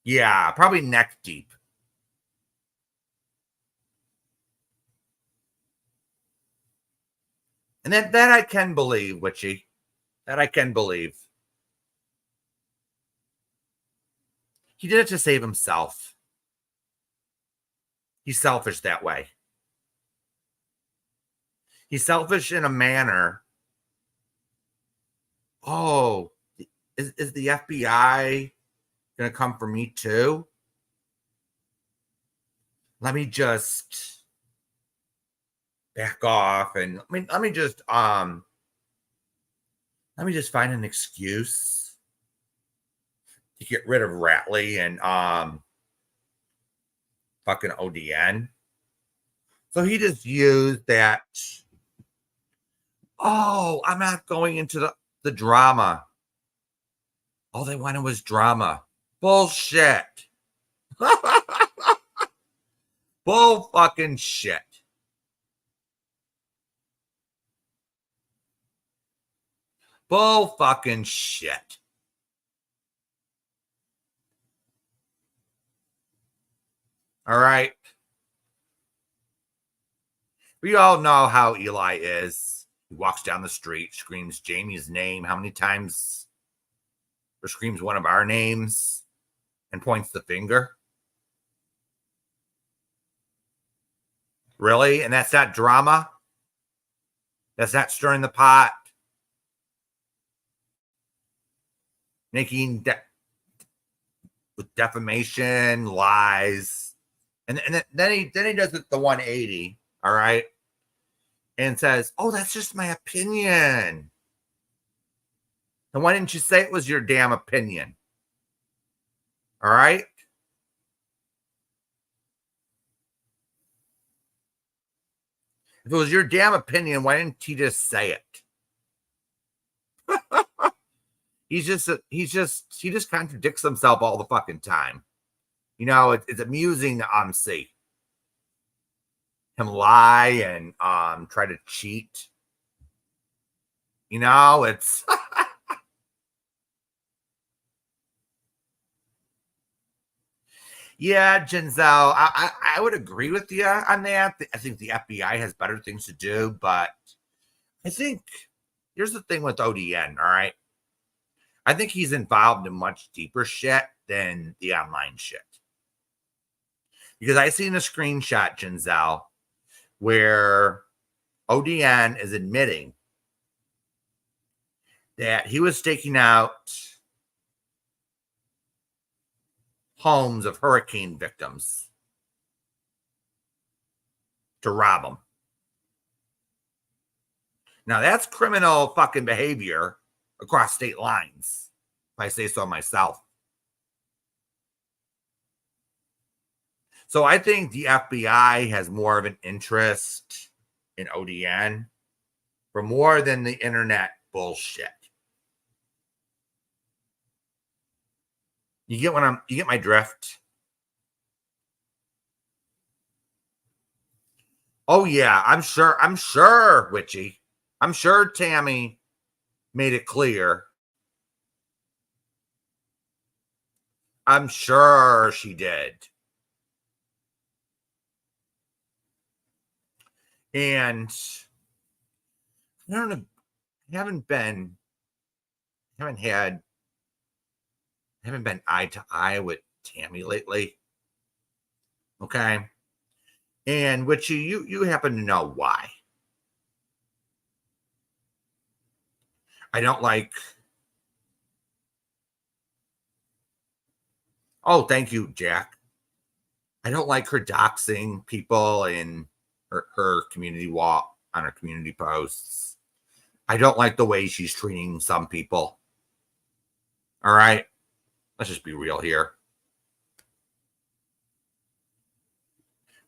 Yeah, probably neck deep. And that I can believe, Witchy. That I can believe. He did it to save himself. He's selfish that way. He's selfish in a manner. Oh, is the FBI going to come for me too? Let me just back off and let me just find an excuse to get rid of Ratley and fucking ODN. So he just used that. Oh, I'm not going into the drama. All they wanted was drama. Bullshit. Bull fucking shit. Bull fucking shit. All right. We all know how Eli is. He walks down the street, screams Jamie's name how many times? Or screams one of our names and points the finger. Really? And that's not drama? That's not stirring the pot? Making with defamation, lies. And then he does the 180, all right? And says, oh, that's just my opinion. And why didn't you say it was your damn opinion? All right? If it was your damn opinion, why didn't he just say it? He just contradicts himself all the fucking time. You know, it's amusing to see him lie and try to cheat. You know, it's yeah, Ginzel, I would agree with you on that. I think the FBI has better things to do, but I think here's the thing with ODN, all right? I think he's involved in much deeper shit than the online shit. Because I seen a screenshot, Ginzel, where ODN is admitting that he was staking out homes of hurricane victims to rob them. Now, that's criminal fucking behavior across state lines, if I say so myself. So I think the FBI has more of an interest in ODN for more than the internet bullshit. You get my drift? Oh yeah, I'm sure, Witchy. I'm sure Tammy made it clear. I'm sure she did. And I don't know, I haven't been eye to eye with Tammy lately. Okay. And which you happen to know why. I don't like. Oh, thank you, Jack. I don't like her doxing people in her community wall on her community posts. I don't like the way she's treating some people. All right. Let's just be real here.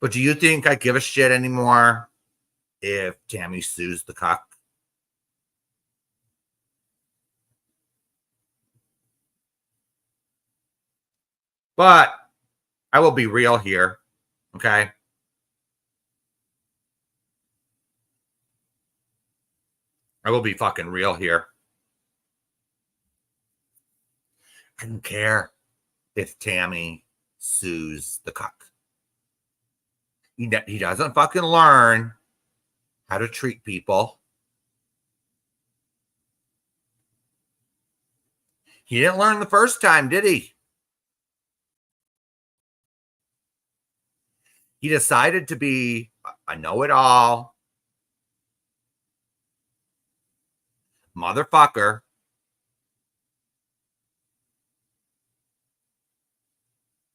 But do you think I give a shit anymore if Tammy sues the cuck? But I will be real here, okay? I will be fucking real here. I don't care if Tammy sues the cuck. He doesn't fucking learn how to treat people. He didn't learn the first time, did he? He decided to be a know-it-all motherfucker.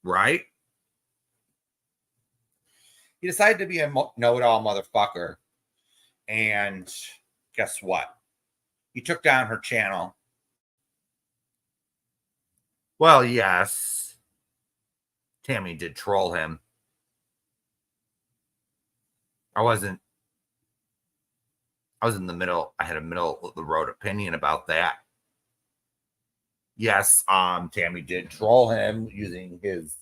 Right? He decided to be a know-it-all motherfucker. And guess what? He took down her channel Well, yes. Tammy did troll him. I was in the middle. I had a middle of the road opinion about that. Yes, Tammy did troll him using his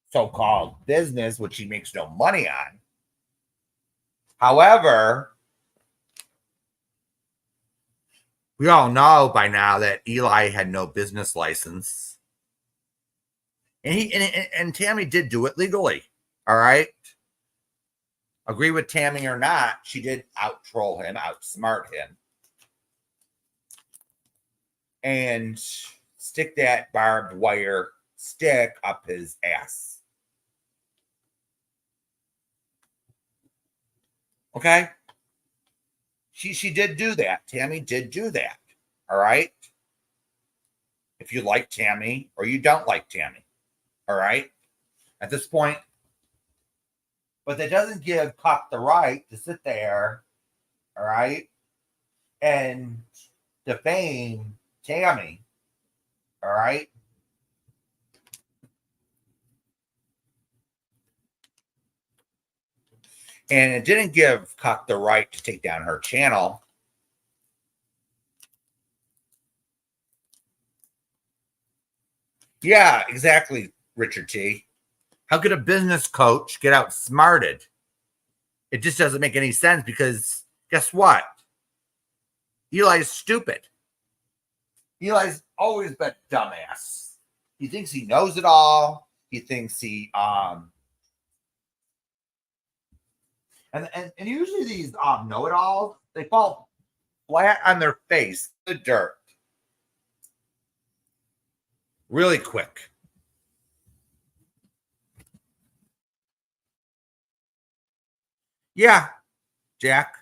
so-called business, which he makes no money on. However, we all know by now that Eli had no business license. And Tammy did do it legally. All right. Agree with Tammy or not, she did out-troll him, outsmart him. And stick that barbed wire stick up his ass. Okay? She did do that. Tammy did do that. All right? If you like Tammy or you don't like Tammy. All right? At this point, but that doesn't give Cuck the right to sit there, all right, and defame Tammy, all right? And it didn't give Cuck the right to take down her channel. Yeah, exactly, Richard T. How could a business coach get outsmarted? It just doesn't make any sense because guess what? Eli's stupid. Eli's always been a dumbass. He thinks he knows it all. He thinks he and usually these know-it-alls, they fall flat on their face, the dirt. Really quick. Yeah, Jack,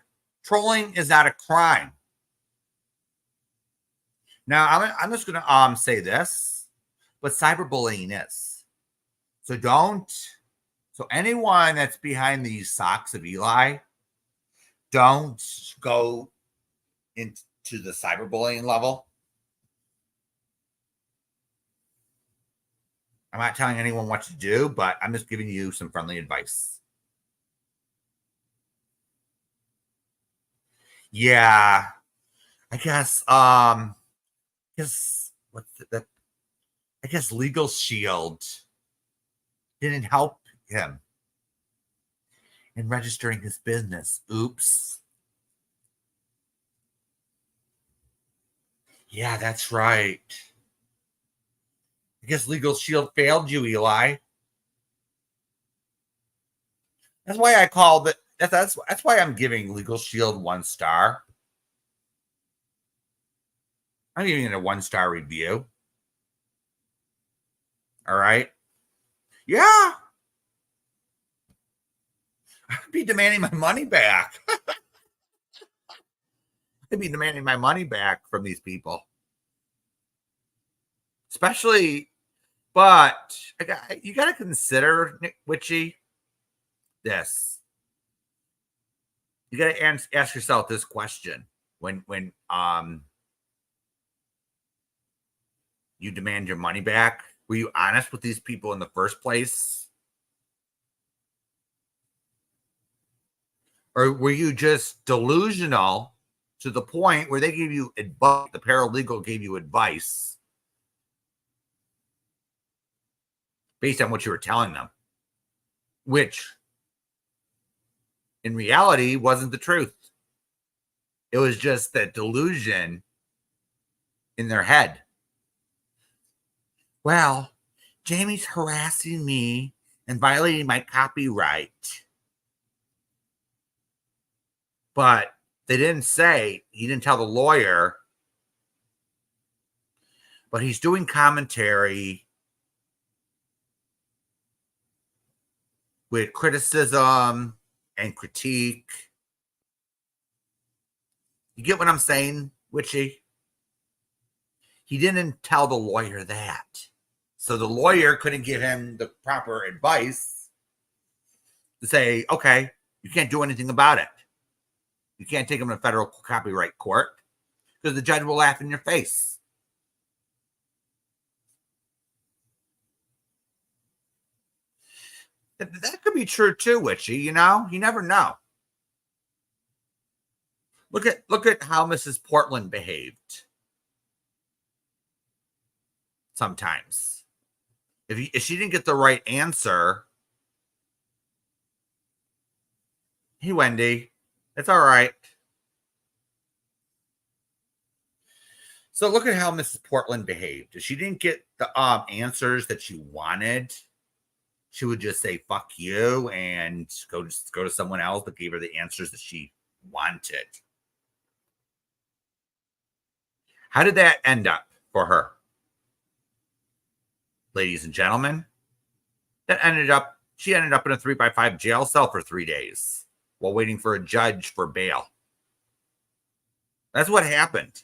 trolling is not a crime. Now, I'm just going to say this, but cyberbullying is. So anyone that's behind these socks of Eli, don't go into the cyberbullying level. I'm not telling anyone what to do, but I'm just giving you some friendly advice. Yeah, I guess LegalShield didn't help him in registering his business. Oops. Yeah, that's right. I guess LegalShield failed you, Eli. That's why I called it. That's why I'm giving LegalShield 1 star. I'm giving it a 1-star review. All right. Yeah. I'd be demanding my money back. I'd be demanding my money back from these people. Especially, but you got to consider, Witchy, this. You got to ask yourself this question when you demand your money back. Were you honest with these people in the first place? Or were you just delusional to the point where they gave you advice, the paralegal gave you advice based on what you were telling them, which in reality wasn't the truth. It was just that delusion in their head. Well, Jamie's harassing me and violating my copyright. But they didn't say, he didn't tell the lawyer, but he's doing commentary with criticism and critique. You get what I'm saying, Witchy? He didn't tell the lawyer that. So the lawyer couldn't give him the proper advice to say, okay, you can't do anything about it. You can't take him to federal copyright court because the judge will laugh in your face. That could be true too, Witchy. You know, you never know. Look at how Mrs. Portland behaved. Sometimes, if she didn't get the right answer, hey Wendy, it's all right. So look at how Mrs. Portland behaved. If she didn't get the answers that she wanted, she would just say "fuck you" and go to someone else that gave her the answers that she wanted. How did that end up for her? Ladies and gentlemen, she ended up in a 3x5 jail cell for 3 days while waiting for a judge for bail. That's what happened.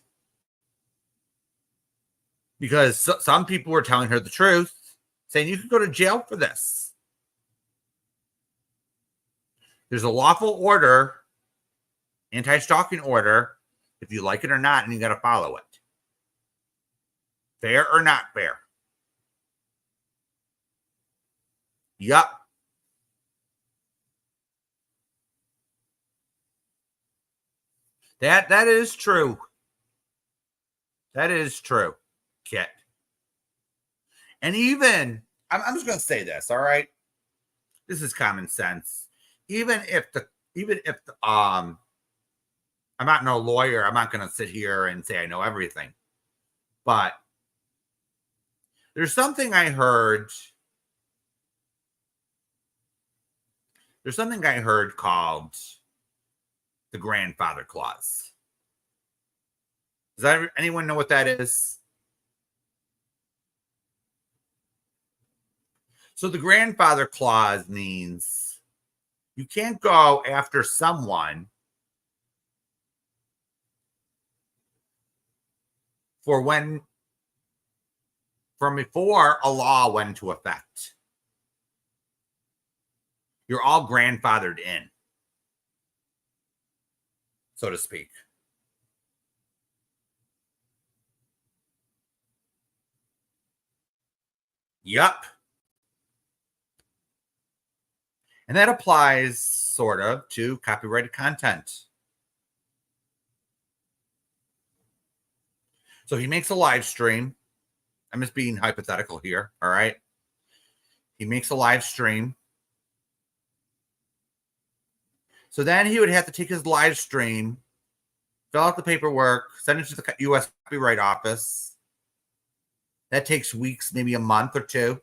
Because some people were telling her the truth, saying you could go to jail for this. There's a lawful order, anti-stalking order, if you like it or not, and you got to follow it. Fair or not fair? Yup. That is true. That is true, Kit. And even, I'm just going to say this, all right? This is common sense. Even if I'm not no lawyer, I'm not going to sit here and say I know everything. But there's something I heard. There's something I heard called the grandfather clause. Does anyone know what that is? So the grandfather clause means you can't go after someone from before a law went into effect. You're all grandfathered in, so to speak. Yup. And that applies sort of to copyrighted content. So he makes a live stream. I'm just being hypothetical here, all right? He makes a live stream. So then he would have to take his live stream, fill out the paperwork, send it to the U.S. Copyright Office. That takes weeks, maybe a month or two.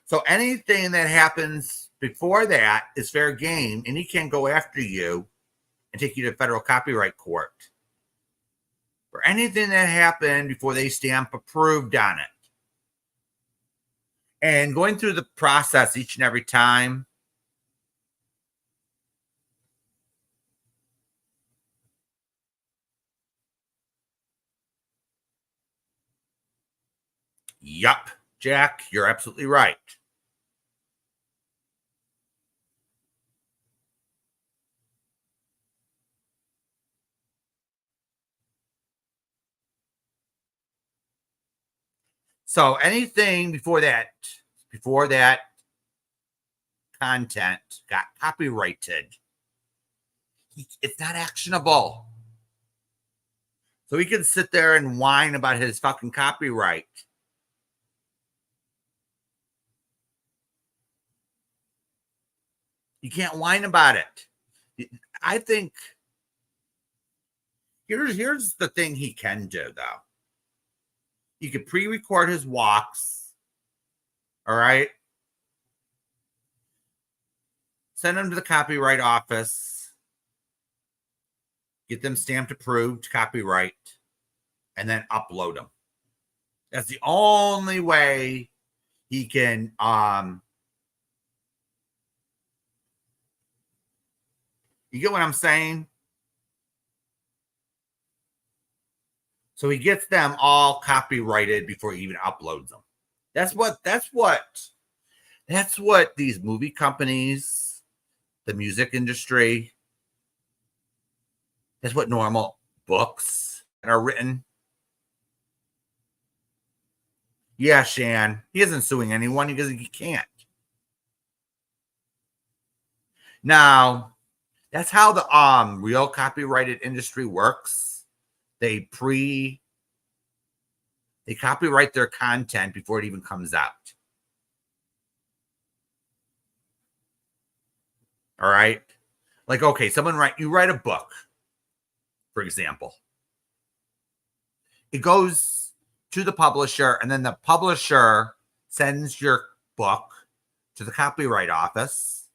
So anything that happens before that is fair game, and he can't go after you and take you to federal copyright court for anything that happened before they stamp approved on it. And going through the process each and every time, yup, Jack, you're absolutely right. So anything before that content got copyrighted, it's not actionable. So he can sit there and whine about his fucking copyright. You can't whine about it. I think here's the thing he can do, though. He could pre-record his walks. All right. Send them to the Copyright Office. Get them stamped approved, copyright, and then upload them. That's the only way he can you get what I'm saying? So he gets them all copyrighted before he even uploads them. That's what these movie companies, the music industry, that's what normal books that are written. Yeah, Shan, he isn't suing anyone because he can't. Now, that's how the real copyrighted industry works. They copyright their content before it even comes out. All right? Like, okay, you write a book, for example. It goes to the publisher, and then the publisher sends your book to the copyright office.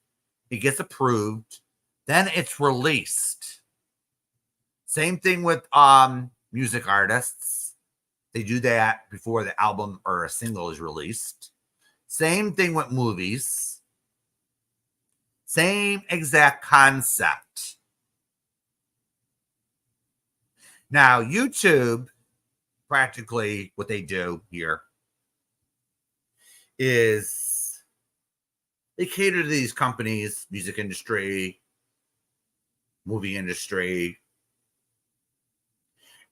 It gets approved. Then it's released. Same thing with music artists. They do that before the album or a single is released. Same thing with movies. Same exact concept. Now, YouTube, practically what they do here is they cater to these companies, music industry, movie industry,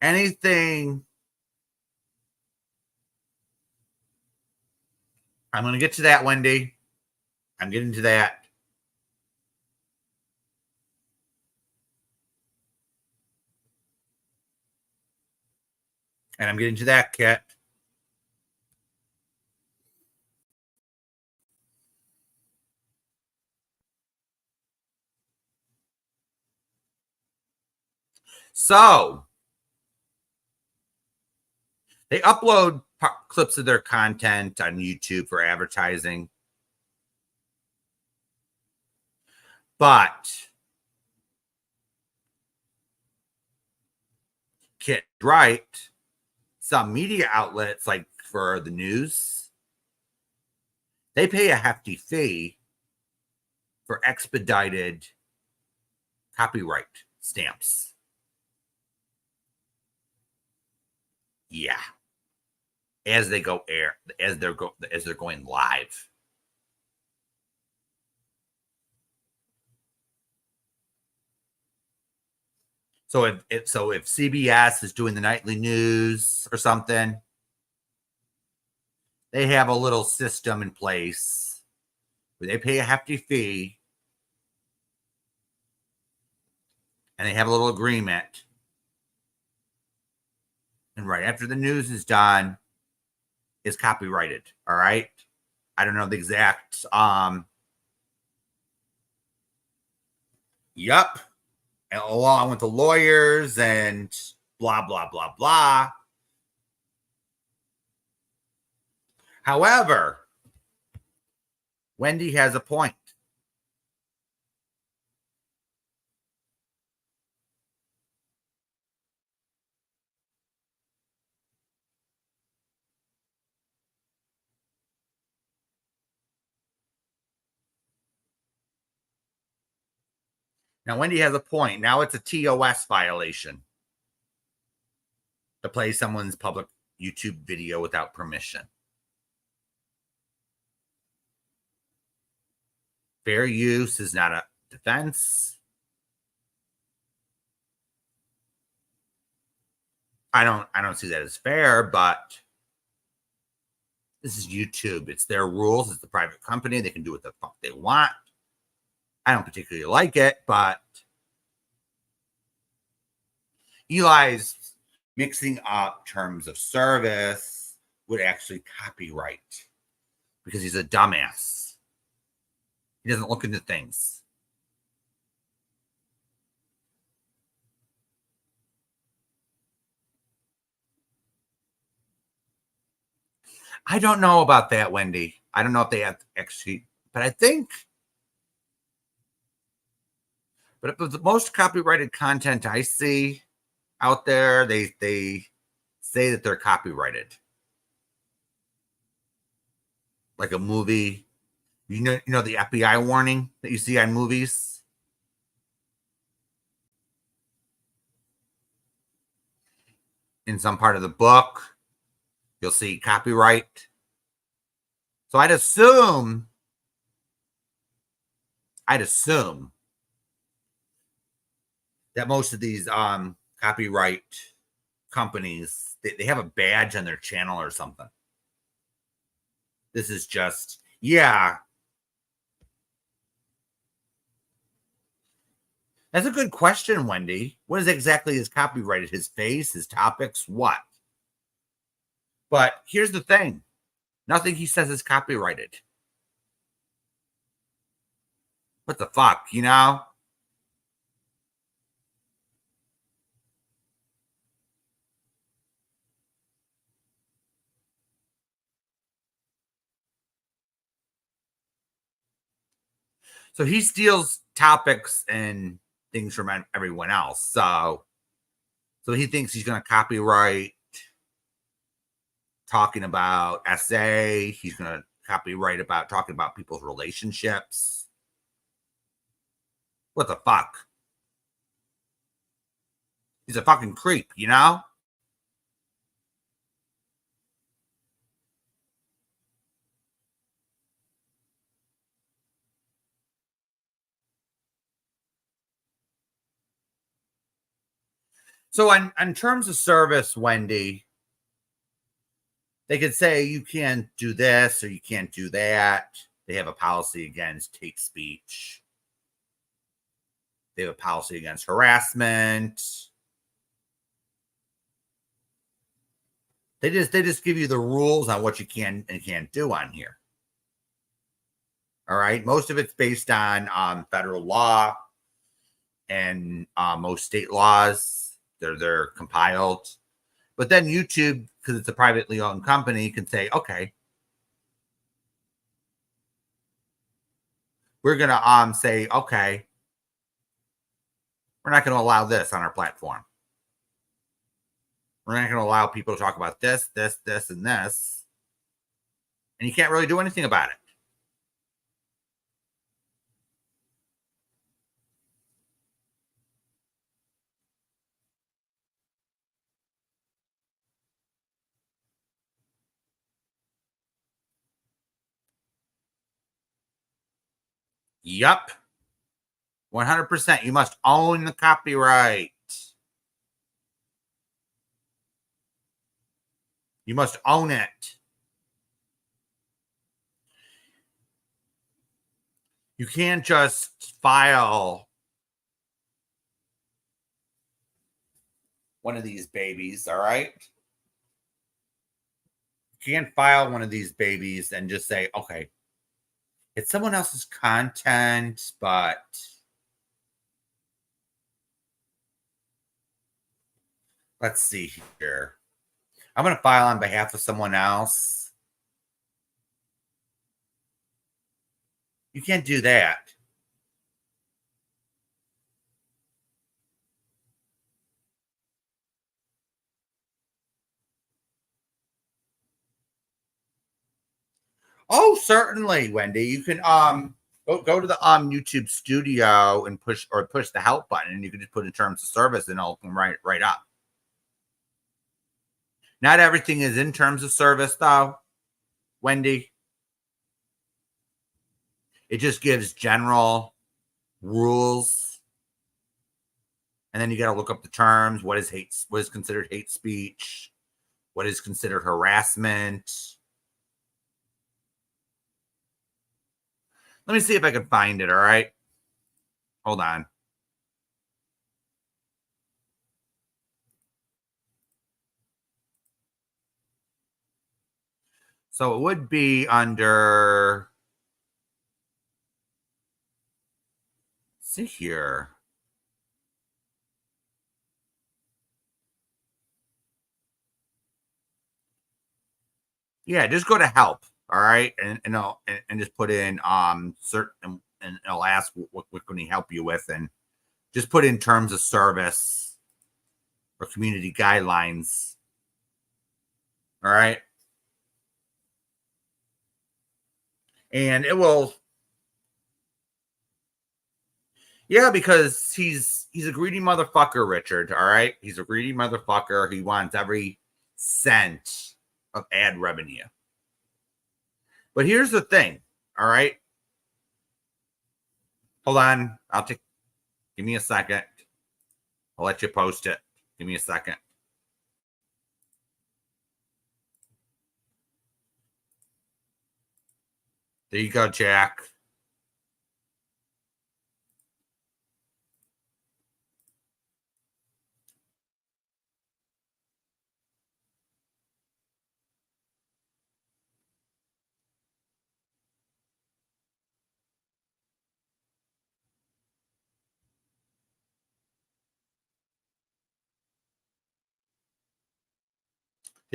anything. I'm going to get to that, Wendy. I'm getting to that. And I'm getting to that, Kit. So, they upload clips of their content on YouTube for advertising. But Kit, right, some media outlets, like for the news, they pay a hefty fee for expedited copyright stamps. Yeah. As they go air, as they're going live. So if CBS is doing the nightly news or something, they have a little system in place where they pay a hefty fee and they have a little agreement. And right after the news is done, it's copyrighted. All right. I don't know the exact Yup. And along with the lawyers and blah, blah, blah, blah. However, Wendy has a point. Now, Wendy has a point. Now it's a TOS violation to play someone's public YouTube video without permission. Fair use is not a defense. I don't see that as fair, but this is YouTube. It's their rules. It's a private company. They can do what the fuck they want. I don't particularly like it, but Eli's mixing up terms of service would actually copyright because he's a dumbass. He doesn't look into things. I don't know about that, Wendy. I don't know if they have actually, but I think. But the most copyrighted content I see out there, they say that they're copyrighted. Like a movie, you know the FBI warning that you see on movies. In some part of the book, you'll see copyright. So I'd assume that most of these copyright companies, they have a badge on their channel or something. This is just, yeah. That's a good question, Wendy. What is exactly is copyrighted? His face, his topics, what? But here's the thing. Nothing he says is copyrighted. What the fuck, you know? So he steals topics and things from everyone else. So he thinks he's going to copyright talking about SA. He's going to copyright about talking about people's relationships. What the fuck? He's a fucking creep, you know? So on terms of service, Wendy, they could say you can't do this or you can't do that. They have a policy against hate speech. They have a policy against harassment. They just give you the rules on what you can and can't do on here. All right. Most of it's based on federal law and most state laws. They're compiled. But then YouTube, because it's a privately owned company, can say, okay, we're gonna say, okay, we're not gonna allow this on our platform. We're not gonna allow people to talk about this, this, this, and this. And you can't really do anything about it. Yup. 100%. You must own the copyright. You must own it. You can't just file one of these babies, all right? You can't file one of these babies and just say, okay, it's someone else's content, but let's see here. I'm going to file on behalf of someone else. You can't do that. Oh, certainly, Wendy. You can go to the YouTube studio and push the help button, and you can just put in terms of service, and it'll come right up. Not everything is in terms of service, though, Wendy. It just gives general rules, and then you got to look up the terms. What is considered hate speech? What is considered harassment? Let me see if I can find it, all right? Hold on. So it would be under, let's see here. Yeah, just go to help, all right? And just put in certain, and it'll ask what can he help you with, and just put in terms of service or community guidelines. All right. And it will, yeah, because he's a greedy motherfucker, Richard. All right. He's a greedy motherfucker. He wants every cent of ad revenue. But here's the thing. All right. Hold on. Give me a second. I'll let you post it. Give me a second. There you go, Jack.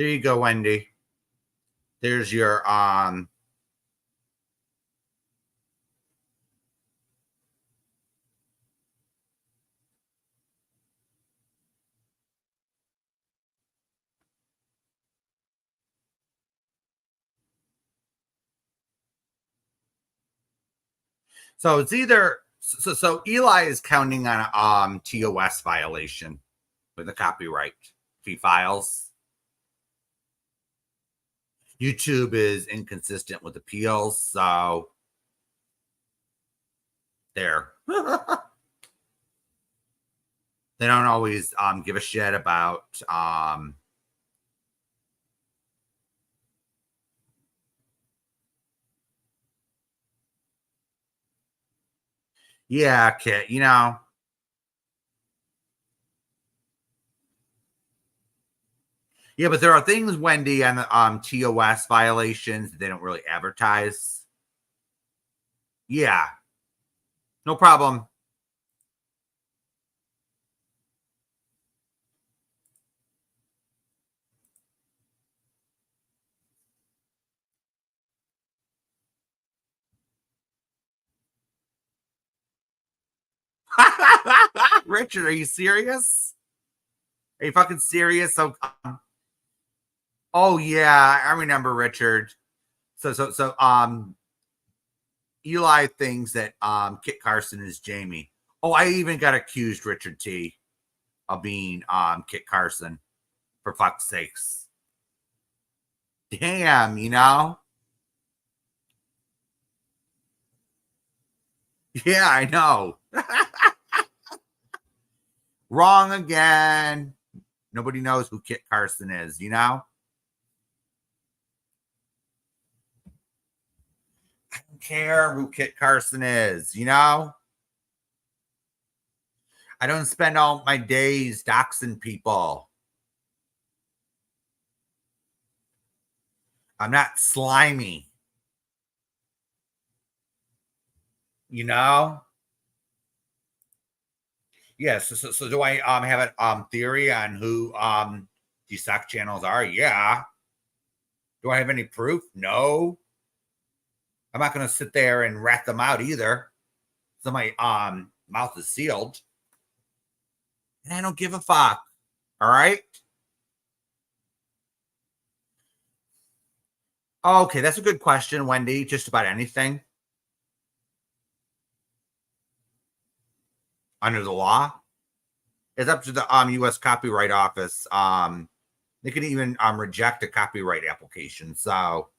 There you go, Wendy. There's your so it's either so Eli is counting on a TOS violation with the copyright if he files. YouTube is inconsistent with appeals, so there. They don't always give a shit about yeah, Kit, you know. Yeah, but there are things, Wendy, on the TOS violations that they don't really advertise. Yeah. No problem. Richard, are you serious? Are you fucking serious? So oh yeah, I remember Richard. So Eli thinks that Kit Carson is Jamie. Oh, I even got accused, Richard T, of being Kit Carson, for fuck's sakes. Damn, you know? Yeah, I know. Wrong again. Nobody knows who Kit Carson is, you know? I don't care who Kit Carson is, you know? I don't spend all my days doxing people. I'm not slimy. You know? Yes. Yeah, so do I have a theory on who these sock channels are? Yeah. Do I have any proof? No. I'm not going to sit there and rat them out either. So my mouth is sealed. And I don't give a fuck. All right? Okay, that's a good question, Wendy. Just about anything. Under the law? It's up to the U.S. Copyright Office. They can even reject a copyright application. So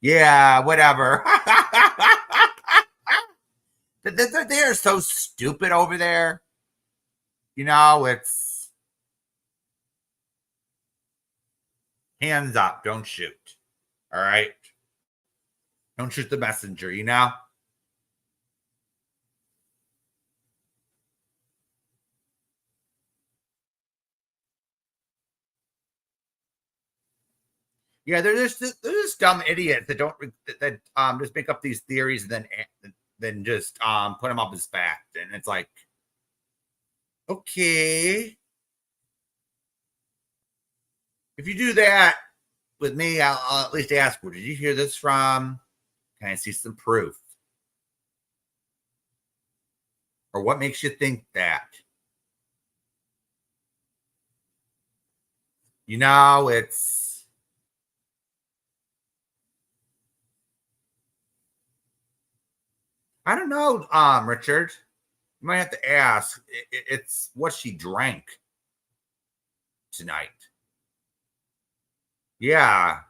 yeah, whatever. They're so stupid over there. You know, it's hands up, don't shoot. All right? Don't shoot the messenger, you know? Yeah, they're just dumb idiots that don't that just make up these theories and then just put them up as fact. And it's like, okay. If you do that with me, I'll at least ask, where did you hear this from? Can I see some proof? Or what makes you think that? You know, it's I don't know, Richard. You might have to ask. It's what she drank tonight. Yeah.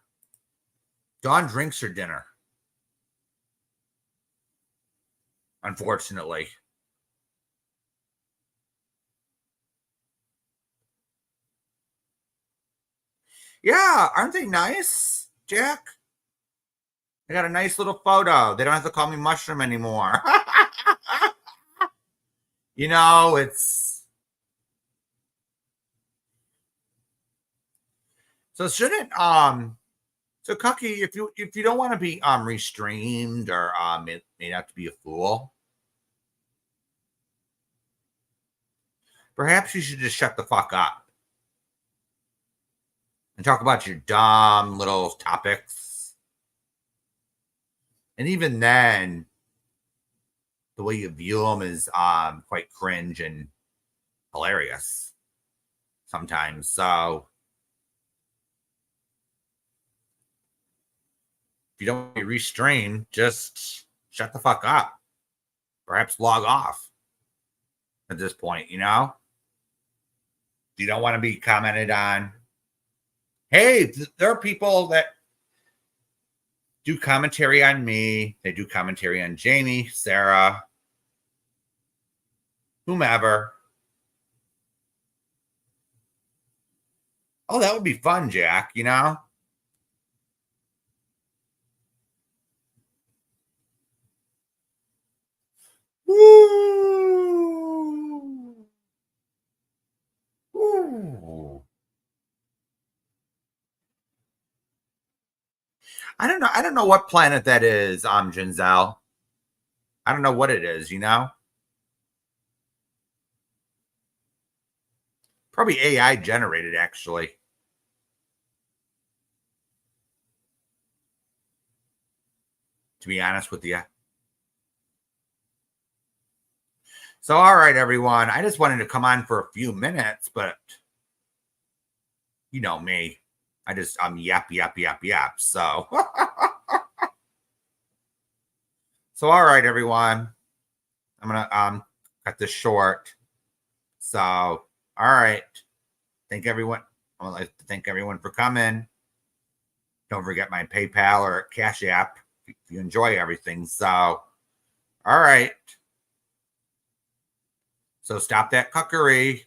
Dawn drinks her dinner. Unfortunately. Yeah, aren't they nice, Jack? I got a nice little photo. They don't have to call me Mushroom anymore. You know, it's so shouldn't So, Cucky, if you don't want to be restrained or made out to be a fool, perhaps you should just shut the fuck up and talk about your dumb little topics. And even then, the way you view them is quite cringe and hilarious sometimes. So if you don't want to be restrained, just shut the fuck up. Perhaps log off at this point, you know? You don't want to be commented on. Hey, there are people that do commentary on me. They do commentary on Jamie, Sarah, whomever. Oh, that would be fun, Jack, you know? Woo! Ooh. I don't know what planet that is, Ginzel. I don't know what it is, you know? Probably AI generated, actually. To be honest with you. So, all right, everyone. I just wanted to come on for a few minutes, but you know me. I'm yap. So, so all right, everyone. I'm gonna cut this short. So, all right. Thank everyone. I would like to thank everyone for coming. Don't forget my PayPal or Cash App if you enjoy everything. So, all right. So stop that cuckery.